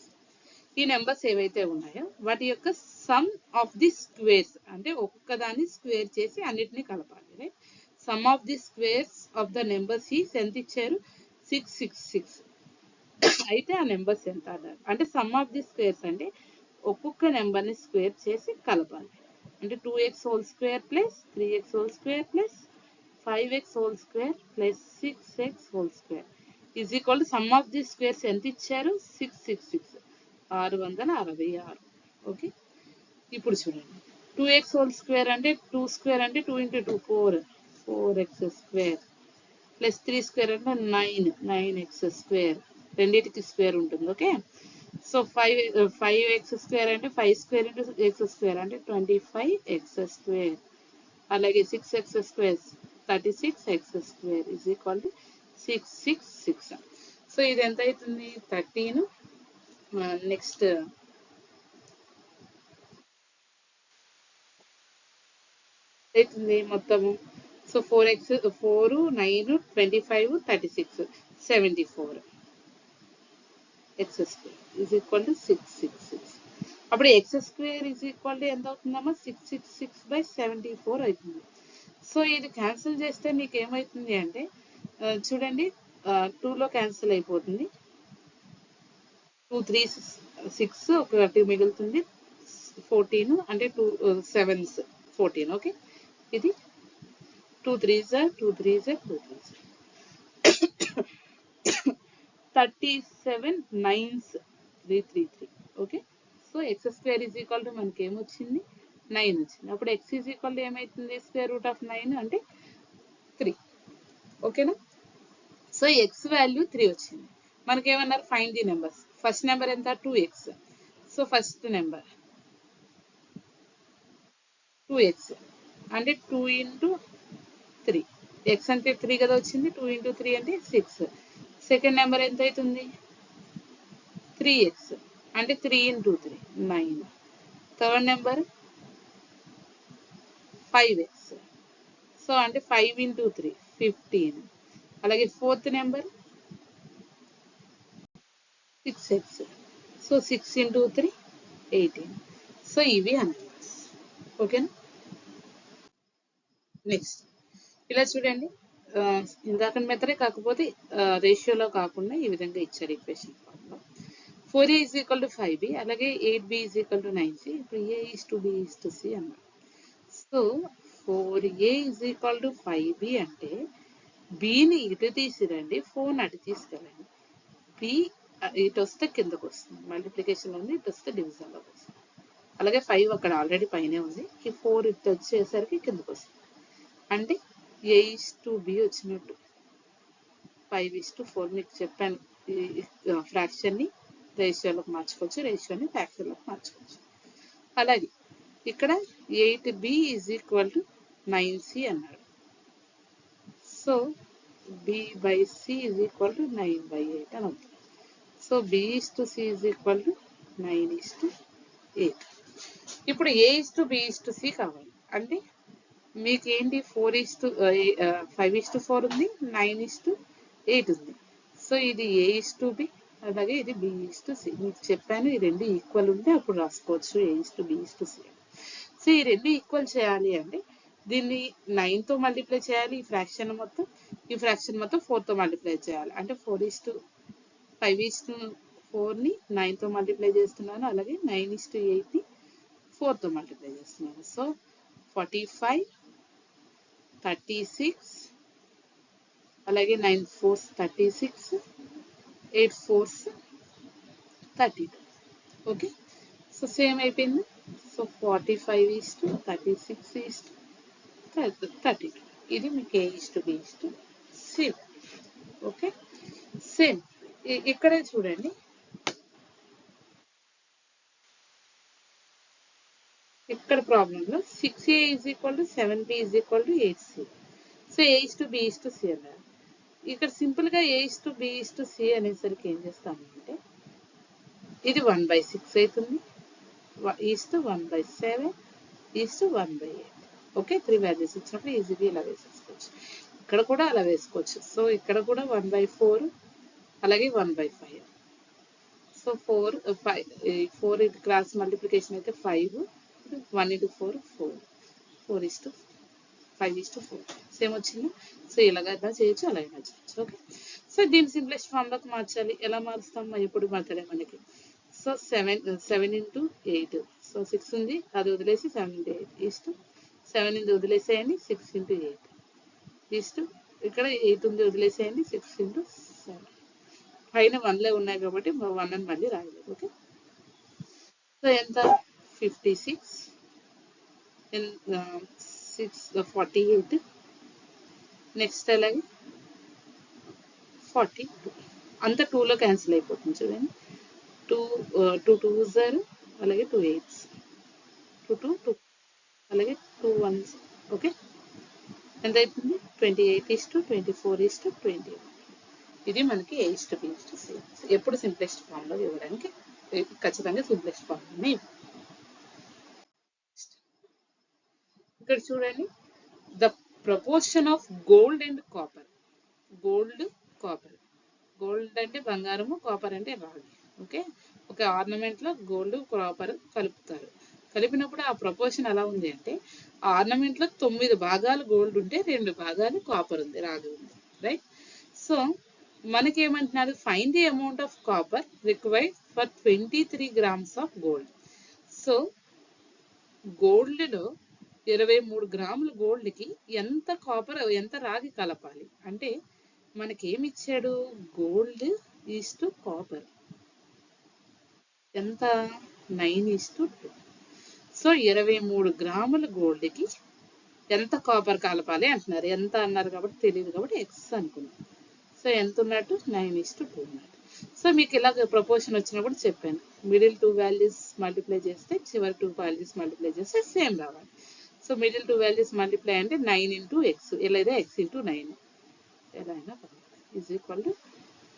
ఈ నెంబర్స్ ఏవైతే ఉన్నాయో వాటి యొక్క సమ్ ఆఫ్ ది స్క్వేర్స్, అంటే ఒక్కదాన్ని స్క్వేర్ చేసి అన్నిటినీ కలపాలి. Right. Some of the squares of the numbers is ఎంత ఇచ్చారు, 666. అయితే ఆ నెంబర్స్ ఎంత అన్నారు, అంటే సమ్ ఆఫ్ ది స్క్వేర్స్ అంటే ఒక్కొక్క నెంబర్ని స్క్వేర్ చేసి కలపాలి. అంటే 2x² plus 3x² plus 5x² plus 6x² is equal to some of the squares ఎంత ఇచ్చారు, 666, 666. ఓకే, ఇప్పుడు చూడండి 2x² అంటే 2² అంటే 2 × 2 4, 4x² ప్లస్ 3² అంటే 9, 9x², రెండింటికి స్క్వేర్ ఉంటుంది. ఓకే, సో 5x² అంటే 5² × x² అంటే 25x², అలాగే 6x², 36x² is equal to 666. So ఇది ఎంత అవుతుంది, 13. నెక్స్ట్ అవుతుంది మొత్తము. So 4x 4 9 25 36 74 x² is equal to 666. అప్పుడు x² ఈజ్ ఈక్వల్ టు ఎంత అవుతుందమ్మా, 666/74 అవుతుంది. సో ఇది క్యాన్సిల్ చేస్తే మీకు ఏమవుతుంది అంటే చూడండి 2లో క్యాన్సిల్ అయిపోతుంది, 2 3 6 ఒకటి మిగులుతుంది, 14 అంటే 2 7s 14. ఓకే, ఇది 2 3s 2 3s 2 3s 37 9s 333. Okay, so x² is equal to మనకి ఏమొచ్చింది, 9 వచ్చింది. అప్పుడు x ఈజ్ ఈక్వల్ టు ఏమవుతుంది, √9 అంటే 3. ఓకేనా. సో x వాల్యూ 3 వచ్చింది. మనకి ఏమన్నారు, find the numbers. First number ఎంత, 2x. So first number 2x అంటే 2 × 3, x అంటే 3 కదా వచ్చింది, 2 × 3 అంటే 6. సెకండ్ నెంబర్ ఎంత అవుతుంది, 3x అంటే 3 × 3 9. థర్డ్ నెంబర్ 5x, సో అంటే 5 × 3 15. అలాగే fourth number 6x, so 6 × 3 18. So ఇవి నెంబర్స్. ఓకేనా. నెక్స్ట్ ఇలా చూడండి, ఇందాక మెథడే కాకపోతే రేషియోలో కాకుండా ఈ విధంగా ఇచ్చారు equation. 4a is equal to 5b, అలాగే 8b is equal to 9c. ఇప్పుడు a is to b is to c అన్నారు. So 4a is equal to 5b అంటే bని ఇటు తీసిరండి, 4 అటు తీసుకెళ్ళండి. b ఇటు వస్తే కిందకు వస్తుంది, మల్టిప్లికేషన్లో ఉంది, ఇటు వస్తే డివిజన్లోకి వస్తుంది. అలాగే 5 అక్కడ ఆల్రెడీ పైనే ఉంది, ఈ 4 ఇటు వచ్చేసరికి కిందకు వస్తుంది. అంటే a ఈజ్ టు b వచ్చినట్టు. 5:4 మీకు చెప్పాను, ఈ ఫ్రాక్షన్ని రేషియోలోకి మార్చుకోవచ్చు, రేషియోని ఫ్రాక్షన్లోకి మార్చుకోవచ్చు. అలాగే ఇక్కడ 8b is equal to 9c అన్నాడు. So b/c is equal to 9/8 అని అవుతుంది. So b is to c is equal to 9:8. ఇప్పుడు a is to b is to c కావాలి అంటే మీకు ఏంటి, 5:4 ఉంది, 9:8 ఉంది. సో ఇది A:B, అలాగే ఇది B:C. మీకు చెప్పాను ఈ రెండు ఈక్వల్ ఉంటే అప్పుడు రాసుకోవచ్చు A:B:C. సో ఈ రెండు ఈక్వల్ చేయాలి అంటే దీన్ని 9తో మల్టిప్లై చేయాలి, ఈ ఫ్రాక్షన్ మొత్తం 4తో మల్టిప్లై చేయాలి. అంటే 5:4ని 9తో మల్టిప్లై చేస్తున్నాను, అలాగే 9:8ని 4తో మల్టిప్లై చేస్తున్నాను. సో 45, 36, అలాగే 9 4s 36, 8 4s 32. Okay, so same అయిపోయింది. సో 45:36:32. ఇది మీకు A:B:C. ఓకే, సేమ్ ఇక్కడే చూడండి. ఇక్కడ ప్రాబ్లంలో 6A = 7B = 8C. So A:B:C అన్నారు. ఇక్కడ సింపుల్ గా A:B:C అనేసరికి ఏం చేస్తామంటే ఇది 1/6 అవుతుంది, 1/7, 1/8. ఓకే, 3 వాల్యూస్ ఇచ్చినప్పుడు ఈజీగా ఇలా వేసేసుకోవచ్చు. ఇక్కడ కూడా అలా వేసుకోవచ్చు. సో ఇక్కడ కూడా 1/4, అలాగే 1/5. సో 4 ఇది క్రాస్ మల్టిప్లికేషన్ అయితే 5, 1 × 4 4, 5:4 సేమ్ వచ్చింది. సో ఇలాగ చేయొచ్చు, అలాగైనా చేయొచ్చు. ఓకే, సో దీన్ని సింప్లెస్ట్ ఫామ్లోకి మార్చాలి. ఎలా మారుస్తాం ఎప్పుడు మాట్లాడే మనకి. సో 7 × 8. సో 6 ఉంది, అది వదిలేసి 7 × 8 7 ఉంది, వదిలేసేయండి 6 × 8 ఇక్కడ 8 ఉంది, వదిలేసేయండి 6 × 7. పైన 1లే ఉన్నాయి కాబట్టి 1 అని మళ్ళీ రాయలేదు. ఓకే, సో ఎంత 56, 48, నెక్స్ట్ అలాగే 42. అంత 2లో క్యాన్సిల్ అయిపోతుంది చూడండి. 2 2s are, అలాగే 2 8s, 2 2 అలాగే 2 1s. ఓకే, ఎంత అవుతుంది 28:24:21. ఇది మనకి A:B:C. ఎప్పుడు సింప్లెస్ట్ ఫామ్లో ఇవ్వడానికి ఖచ్చితంగా సింప్లెస్ట్ ఫామ్లోనే ఇవ్వాలి. ఇక్కడ చూడండి, the proportion of gold and copper. Gold అంటే బంగారము, కాపర్ అంటే రాగి. ఓకే, ఒక ఆర్నమెంట్ లో గోల్డ్ కాపర్ కలుపుతారు. కలిపినప్పుడు ఆ ప్రపోర్షన్ ఎలా ఉంది అంటే ఆర్నమెంట్ లో 9 భాగాలు గోల్డ్ ఉంటే 2 భాగాలు కాపర్ ఉంది, రాగి ఉంది. రైట్. సో మనకేమంటున్నారు, find the amount of copper required for 23 grams of gold. So gold లో 23 గ్రాముల గోల్డ్ కి ఎంత కాపర్ ఎంత రాగి కలపాలి అంటే మనకేమి ఇచ్చాడు, గోల్డ్ ఈస్టు కాపర్ ఎంత 9:2. సో 23 గ్రాముల గోల్డ్ కి ఎంత కాపర్ కలపాలి అంటున్నారు. ఎంత అన్నారు కాబట్టి తెలియదు కాబట్టి X అనుకున్నాం. సో ఎంత ఉన్నట్టు 9:2 ఉన్నట్టు. సో మీకు ఇలాగ ప్రపోర్షన్ వచ్చినప్పుడు చెప్పాను, మిడిల్ 2 వాల్యూస్ మల్టిప్లై చేస్తే చివరి 2 వాల్యూస్ మల్టిప్లై చేస్తే సేమ్ రావాలి. సో మిడిల్ 2 వాల్యూస్ మల్టిప్లై అంటే 9 × X, లేదా X × 9 ఎలా అయినా ఈజ్ ఈక్వల్ టు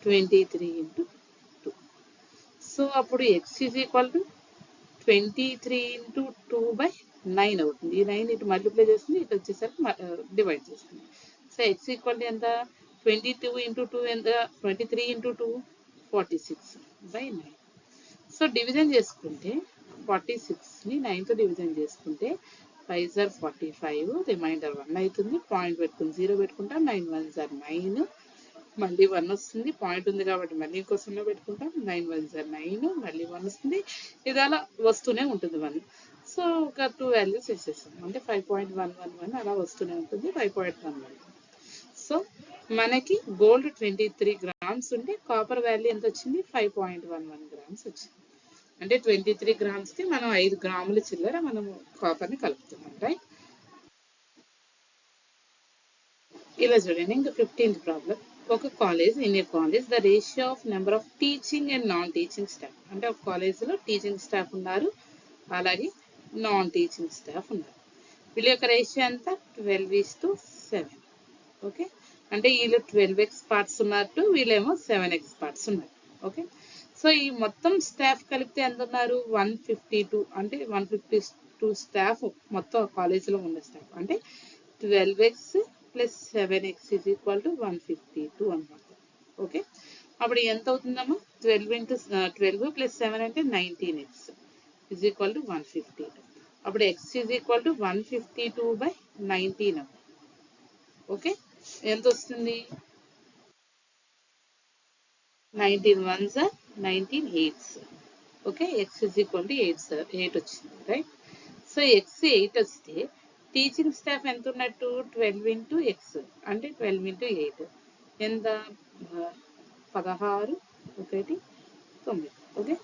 23 × 2. సో అప్పుడు X ఈజ్ ఈక్వల్ టు 23 × 2/9 అవుతుంది. ఈ 9 ఇటు మల్టిప్లై చేస్తుంది, ఇటు వచ్చేసరికి డివైడ్ చేస్తుంది. సో X ఈక్వల్ టు ఎంత, 22 × 2 ఎంత, 23 × 2 46/9. సో డివిజన్ చేసుకుంటే 46ని 9తో డివిజన్ చేసుకుంటే 5s are 45, రిమైండర్ 1 అవుతుంది. పాయింట్ పెట్టుకుని 0 పెట్టుకుంటాం. 9 1s are 9, మళ్ళీ 1 వస్తుంది. పాయింట్ ఉంది కాబట్టి మళ్ళీ ఇంకో 0 పెట్టుకుంటాం. 9 1s are 9, మళ్ళీ 1 వస్తుంది. ఇది అలా వస్తూనే ఉంటుంది 1. సో ఒక 2 వాల్యూస్ వేసేస్తాం అంటే 5.111 అలా వస్తూనే ఉంటుంది. 5.11. సో మనకి గోల్డ్ 23 grams ఉంటే కాపర్ వాల్యూ ఎంత వచ్చింది, 5.11 grams వచ్చింది. అంటే 23 grams కి మనం 5 గ్రాముల చిల్లర మనము కాపర్ని కలుపుతున్నాం. రైట్. ఇలా చూడండి, ఇంకా 15th ప్రాబ్లం. ఒక college, in a college the ratio of number of teaching and non teaching staff. అంటే ఒక కాలేజ్లో టీచింగ్ స్టాఫ్ ఉన్నారు, అలాగే నాన్ టీచింగ్ స్టాఫ్ ఉన్నారు. వీళ్ళ యొక్క రేషియో ఎంత, 12:7. ఓకే, అంటే వీళ్ళు 12 experts ఉన్నట్టు, వీళ్ళేమో 7 experts ఉన్నారు. ఓకే, సో ఈ మొత్తం స్టాఫ్ కలిపితే ఎంత ఉన్నారు, 152. అంటే 152 స్టాఫ్ మొత్తం కాలేజీలో ఉన్న స్టాఫ్. అంటే 12x + 7x = 152 అన్నమాట. ఓకే, అప్పుడు ఎంత అవుతుందమ్మా 12 ప్లస్ 7 అంటే 19x ఈజ్ ఈక్వల్ టు 150. అప్పుడు x ఈజ్ ఈక్వల్ టు 152/19 అమ్మ. ఓకే, ఎంత వస్తుంది 19 1s 19 8s. Okay, x is equal to 8 వచ్చింది రైట్. సో x 8 వస్తే టీచింగ్ స్టాఫ్ ఎంత ఉన్నట్టు 12 ఇంటూ ఎక్స్ అంటే 12 ఇంటూ 8 ఎంత 16 1 9. ఓకే,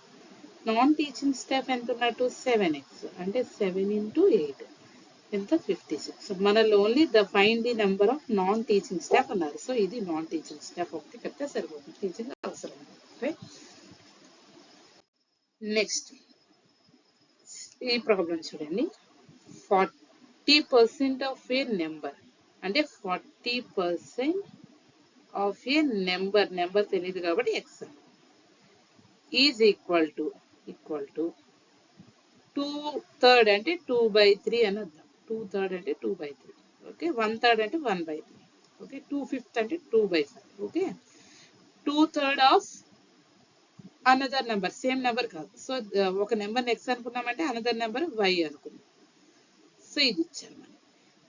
నాన్ టీచింగ్ స్టాఫ్ ఎంత ఉన్నట్టు 7x అంటే 7 ఇంటూ 8 ఎంత 56. మనలో only find the number of non teaching staff అన్నారు. సో ఇది నాన్ టీచింగ్ స్టాఫ్ ఒకటి చెప్తే సరిపోతుంది, టీచింగ్ అవసరం రైట్. నెక్స్ట్ ఈ ప్రాబ్లం చూడండి. 40% ఆఫ్ ఏ నెంబర్ అంటే 40% ఆఫ్ ఏ నెంబర్ తెలియదు కాబట్టి ఎక్స్ ఈజ్ ఈక్వల్ టు 2/3 అంటే 2/3 అని అర్థం. 2/3 అంటే 2/3. ఓకే, 1/3 అంటే 1/3. ఓకే, 2/5 అంటే 2/5. Okay, 2/3 of another number, same number కాదు. సో ఒక నెంబర్ ఎక్స్ అనుకున్నామంటే అనదర్ నెంబర్ వై అనుకున్నాం. సో ఇది ఇచ్చారు మనకి.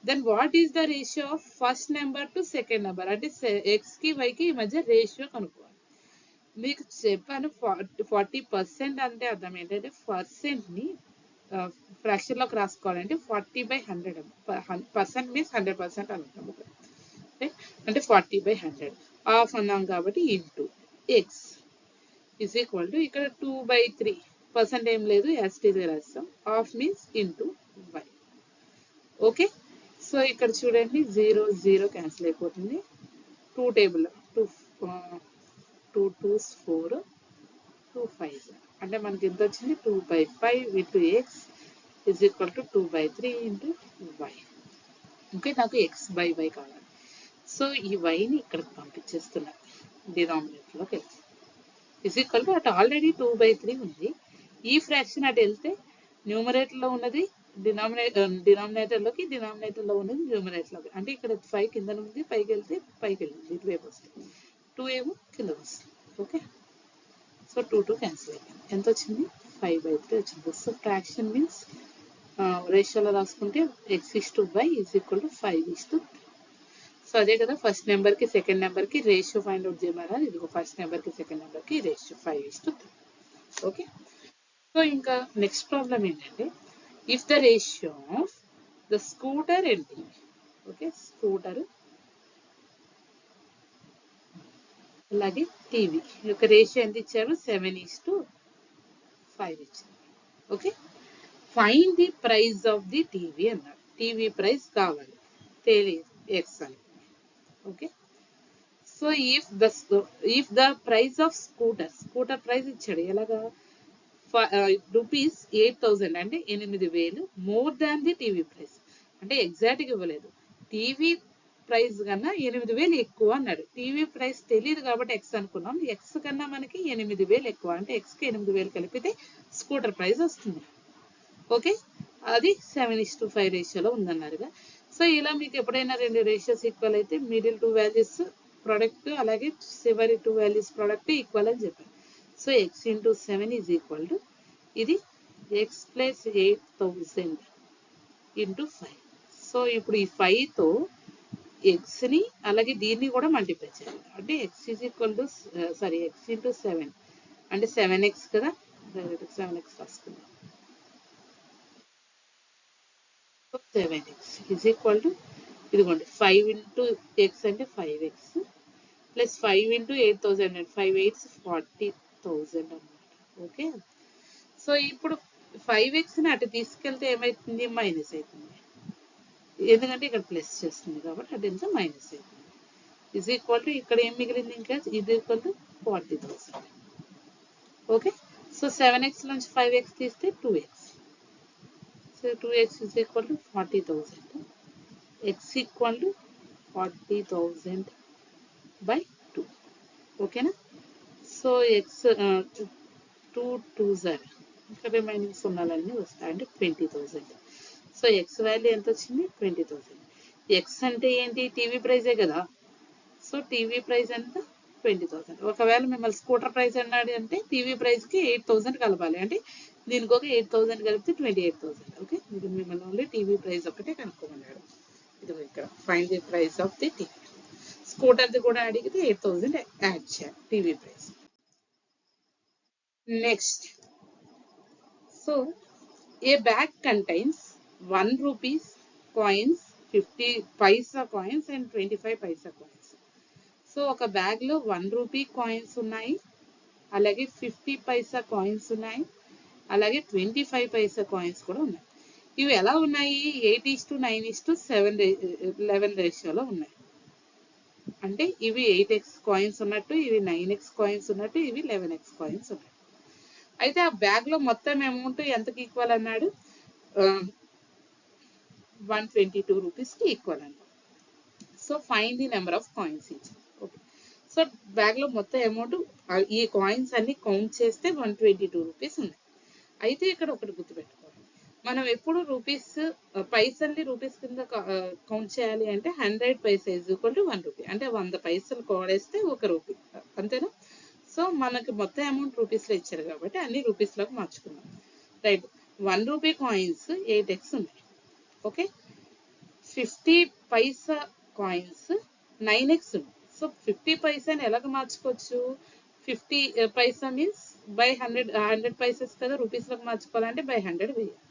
Then what is the ratio of first number to second number అంటే ఎక్స్ కి వై కి మధ్య రేషియో కనుక్కోవాలి. మీకు చెప్పాను 40% అంటే అర్థం ఏంటంటే పర్సెంట్ ని ఫ్రాక్షన్ లోకి రాసుకోవాలంటే 40/100. పర్సెంట్ మీన్స్ 100% అనుకుంటాం. అంటే 40/100 హాఫ్ అన్నాం కాబట్టి into x is equal to ఇక్కడ 2/3 ఏం లేదు, యాస్టీజ్ రాస్తాం. Half means into y. Okay, so ఇక్కడ చూడండి 0 0 క్యాన్సిల్ అయిపోతుంది. 2 టేబుల్ 2 2 2s 4 2 5 అంటే మనకి ఎంత వచ్చింది 2/5 into x is equal to 2/3 into y. Okay, నాకు ఎక్స్ బై వై కావాలి. సో ఈ వైని ఇక్కడికి పంపించేస్తున్నాను డినామినేటర్లోకి వెళ్తే ఈజ్ ఈక్వల్ టు అటు ఆల్రెడీ 2/3 ఉంది. ఈ ఫ్రాక్షన్ అటు వెళ్తే న్యూమరేటర్లో ఉన్నది డినామినేటర్లో ఉన్నది న్యూమరేటర్లోకి. అంటే ఇక్కడ 5 కింద ఉంది, పైకి వెళ్తే పైకి వెళ్ళింది, ఇటువైపు వస్తుంది. 2 ఏమో కింద వస్తుంది. ఓకే, సో 2 2 క్యాన్సిల్ అయిపోయింది. ఎంత వచ్చింది 5/3 వచ్చింది. సో ఫ్రాక్షన్ మీన్స్ రేషియోలో రాసుకుంటే x/y is equal to 5/3. So అదే కదా ఫస్ట్ నెంబర్ కి సెకండ్ నెంబర్ కి రేషియో ఫైండ్ అవుట్ చేయమన్నారు. ఇదిగో ఫస్ట్ నెంబర్ కి సెకండ్ నెంబర్ కి రేషియో 5/3. ఓకే, సో ఇంకా నెక్స్ట్ ప్రాబ్లం ఏంటంటే if the ratio of the scooter and TV. Okay, scooter అలాగే టీవీ యొక్క రేషియో ఎంత ఇచ్చారు 7/5 ఇచ్చారు. Okay, find the price of the TV అన్నారు. టీవీ ప్రైస్ కావాలి, తెలియదు ఎక్స్ అని. Okay, so if the price of scooter price ఇచ్చాడు ఎలాగా ₹8,000 అంటే 8,000 more than the TV price. అంటే ఎగ్జాక్ట్గా ఇవ్వలేదు, టీవీ ప్రైస్ కన్నా 8,000 ఎక్కువ అన్నాడు. టీవీ ప్రైస్ తెలియదు కాబట్టి ఎక్స్ అనుకున్నాం. ఎక్స్ కన్నా మనకి 8,000 ఎక్కువ అంటే ఎక్స్కి 8,000 కలిపితే స్కూటర్ ప్రైస్ వస్తుంది. ఓకే, అది 7/5 రేషియోలో ఉందన్నారుగా. సో ఇలా మీకు ఎప్పుడైనా రెండు రేషియోస్ ఈక్వల్ అయితే మిడిల్ 2 వాల్యూస్ ప్రోడక్ట్ అలాగే చివరి 2 వాల్యూస్ ప్రోడక్ట్ ఈక్వల్ అని చెప్పాను. So X into 7 is equal to ఇది ఎక్స్ ప్లస్ 8,000 ఇంటూ 5. సో ఇప్పుడు ఈ 5తో ఎక్స్ని అలాగే దీన్ని కూడా మల్టిప్లై చేయాలి. అంటే X is equal to X into 7 అంటే 7x కదా, 7x రాసుకుందాం. 7x is equal to ఇదిగోండి 5 ఇంటూ ఎక్స్ అంటే 5x ప్లస్ 5 ఇంటూ 8,000 అంటే 5 8 40,000 అన్నమాట. ఓకే, సో ఇప్పుడు 5xని అటు తీసుకెళ్తే ఏమవుతుంది మైనస్ అవుతుంది, ఎందుకంటే ఇక్కడ ప్లస్ చేస్తుంది కాబట్టి అటు ఎంత మైనస్ అవుతుంది. ఈజ్ ఈక్వల్ టు ఇక్కడ ఏం మిగిలింది ఇంకా ఇది equal to 40,000. Okay, so 7x నుంచి 5x తీస్తే 2x. So 2x is equal to 40,000. X equal to 40,000 by 2. Okay na? So x 2 2s are ఇక్కడ రిమైనింగ్ సున్నాలన్నీ వస్తాయి అంటే 20,000. సో ఎక్స్ వాల్యూ ఎంత వచ్చింది 20,000. ఎక్స్ అంటే ఏంటి టీవీ ప్రైజే కదా. సో టీవీ ప్రైస్ ఎంత 20,000. ఒకవేళ మిమ్మల్ని స్కూటర్ ప్రైస్ అన్నాడు అంటే టీవీ ప్రైస్కి 8,000 కలపాలి. అంటే దీనికి ఒక 8,000 కలిపితే 28,000. ఓకే, ఇది మిమ్మల్ని ఓన్లీ టీవీ ప్రైస్ ఒకటే కనుక్కోమన్నాడు. ఇది ఇక్కడ find the price of the TV. స్కూటర్ది కూడా అడిగితే 8,000 యాడ్ చేయాలి TV price. Next, so a bag contains 1 rupees coins, 50 paisa coins and 25 paisa coins. So ఒక బ్యాగ్ లో 1 రూపీ కాయిన్స్ ఉన్నాయి, అలాగే 50 పైసా కాయిన్స్ ఉన్నాయి, అలాగే 25 పైసా కాయిన్స్ కూడా ఉన్నాయి. ఇవి ఎలా ఉన్నాయి? 8:9:7 రేషియోలో ఉన్నాయి. అంటే ఇవి 8x కాయిన్స్ ఉన్నట్టు, ఇవి 9x కాయిన్స్ ఉన్నట్టు, ఇవి 11x కాయిన్స్ ఉన్నట్టు. అయితే ఆ బ్యాగ్ లో మొత్తం అమౌంట్ ఎంతకి ఈక్వల్ అన్నాడు? 122 రూపీస్కి ఈక్వల్ అన్నాడు. So find the number of coins each. Okay, so bag లో మొత్తం అమౌంట్ ఈ కాయిన్స్ అన్ని కౌంట్ చేస్తే 122 రూపీస్ ఉన్నాయి. అయితే ఇక్కడ ఒకటి గుర్తుపెట్టుకోవాలి, మనం ఎప్పుడు రూపీస్ పైసల్ని రూపీస్ కింద కౌంట్ చేయాలి అంటే 100 పైసా ఈజ్ ఈక్వల్ టు 1 రూపీ. అంటే 100 పైసలు కోడేస్తే 1 రూపీ, అంతేనా? సో మనకి మొత్తం అమౌంట్ రూపీస్లో ఇచ్చారు కాబట్టి అన్ని రూపీస్లోకి మార్చుకున్నాం. రైట్, 1 రూపీ కాయిన్స్ 8x ఉన్నాయి. ఓకే, 50 పైసా కాయిన్స్ 9x ఉన్నాయి. సో 50 పైసాని ఎలాగ మార్చుకోవచ్చు? 50 పైసా మీన్స్ బై 100 పైసెస్ కదా, రూపీస్లోకి మార్చుకోవాలంటే బై 100 వేయాలి.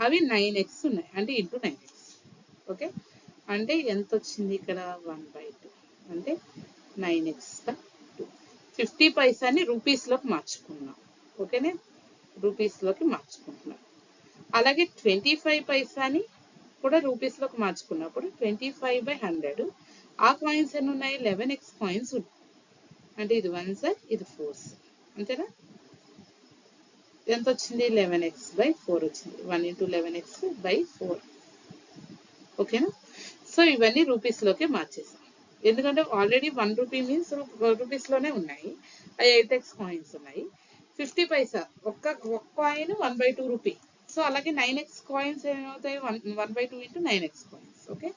అవి 9x ఉన్నాయి, అంటే ఇంటూ 9x. ఓకే, అంటే ఎంత వచ్చింది ఇక్కడ? 1/2, అంటే 9x/2. 50 పైసాని రూపీస్లోకి మార్చుకున్నాం. ఓకేనే, రూపీస్లోకి మార్చుకుంటున్నాం. అలాగే 25 పైసాని కూడా రూపీస్లోకి మార్చుకున్నప్పుడు 25/100. ఆ కాయిన్స్ ఎన్ని ఉన్నాయి? 11x కాయిన్స్ ఉన్నాయి. అంటే ఇది 1s, ఇది 4s, అంతేనా? ఎంత వచ్చింది? 11x/4 వచ్చింది. 1 × 11x/4. ఓకేనా? సో ఇవన్నీ రూపీస్లోకి మార్చేసాం. ఎందుకంటే ఆల్రెడీ 1 రూపీ మీన్స్ రూపీస్లోనే ఉన్నాయి. 8x కాయిన్స్ ఉన్నాయి. 50 పైసా ఒక్క కాయిన్ 1/2 రూపీ. సో అలాగే 9x కాయిన్స్ ఏమవుతాయి? 1/2 × 9x కాయిన్స్. ఓకే,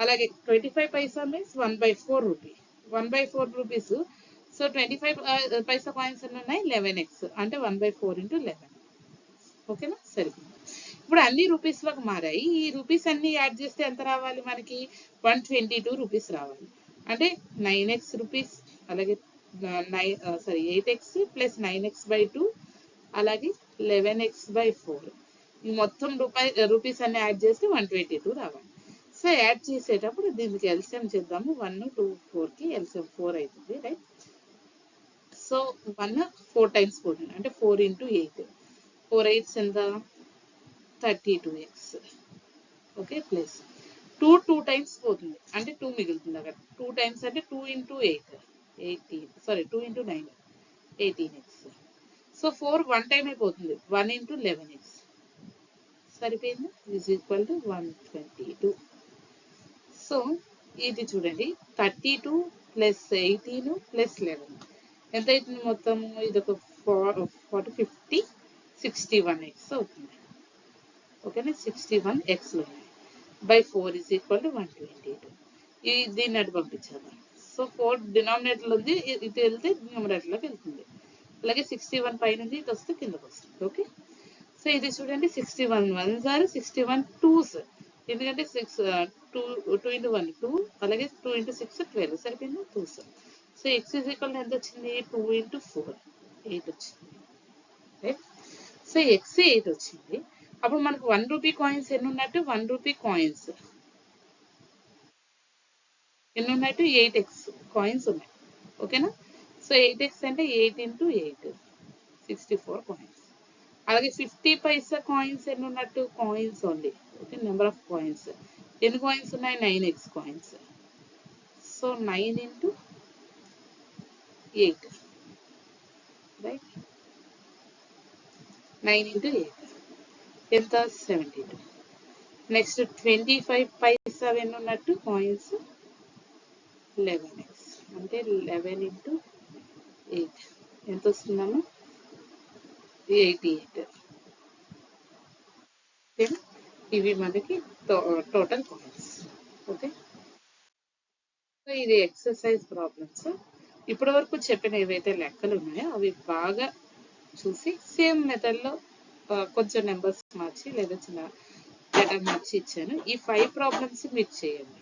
అలాగే 25 పైసా means 1/4 rupee. 1/4 rupees. So 25 paisa coins ఎన్ని ఉన్నాయి? 11x, అంటే 1/4 × 11. ఓకేనా? సరిపోయింది. ఇప్పుడు అన్ని రూపీస్లోకి మారాయి. ఈ రూపీస్ అన్ని యాడ్ చేస్తే ఎంత రావాలి మనకి? 122 రూపీస్ రావాలి. అంటే 9x రూపీస్, అలాగే 8x ప్లస్ 9x/2, అలాగే 11x/4. ఈ మొత్తం రూపీస్ అన్ని యాడ్ చేస్తే 122 రావాలి. సో యాడ్ చేసేటప్పుడు దీనికి ఎల్సిఎం చేద్దాము. 1, 2, 4కి ఎల్సిఎం 4 అవుతుంది. రైట్, సో 1 4 times 4 అంటే 4 × 8. 4 8s ఎంత? 32x. ఓకే, ప్లస్ 2 times పోతుంది, అంటే 2 మిగులుతుంది అక్కడ. 2 times అంటే 2 × 8 18, సారీ 2 × 9 18x. సో 4 1 time అయిపోతుంది, 1 × 11x. సరిపోయింది, ఈజ్ ఈక్వల్ టు 122. సో ఇది చూడండి, 32 ప్లస్ 18 ప్లస్ 11 ఎంత అవుతుంది మొత్తము? ఇది ఒక 40 50 61x అవుతుంది. ఓకేనా? 61xలు ఉన్నాయి. By 4 is equal to 122. దీన్ని అటు పంపించేద్దాం. సో 4 డినామినేటర్లో ఉంది, ఇది వెళ్తే న్యూమరేటర్లోకి వెళ్తుంది. అలాగే 61 పైన ఉంది, ఇది వస్తే కిందకు వస్తుంది. ఓకే, సో ఇది చూడండి, 61 1s are 61 2s. ఎందుకంటే 2 × 1 2, అలాగే 2 × 6 12. సరిపోయింది, 2s. So x is equal ఎంత వచ్చింది? 2 × 4 8 వచ్చింది. రైట్, సో x 8 వచ్చింది. అప్పుడు మనకు 1 రూపీ కాయిన్స్ ఎన్ని ఉన్నట్టు? 1 రూపీ కాయిన్స్ ఎన్ని ఉన్నట్టు? 8x కాయిన్స్ ఉన్నాయి. ఓకేనా? సో 8x అంటే 8 × 8 64 కాయిన్స్. అలాగే 50 పైసా కాయిన్స్ ఎన్ని ఉన్నట్టు? Coins only. Okay, number of coins ఎన్ని కాయిన్స్ ఉన్నాయి? 9x coins. సో 9 × 8, రైట్, 9 × 8 ఎంత? 72. నెక్స్ట్ 25 పైసా ఎన్ని ఉన్నట్టు? కాయిన్స్ 11x, అంటే 11 × 8 ఎంత వస్తుందమ్మా? 88. ఓకేనా? ఇవి మనకి టోటల్ కాయిన్స్. ఓకే, సో ఇది ఎక్సర్సైజ్ ప్రాబ్లమ్స్. ఇప్పటి వరకు చెప్పిన ఏవైతే లెక్కలు ఉన్నాయో అవి బాగా చూసి సేమ్ మెథడ్లో కొంచెం నెంబర్స్ మార్చి లేదా చిన్న లెటర్ మార్చి ఇచ్చాను. ఈ 5 ప్రాబ్లమ్స్ మీరు చేయండి.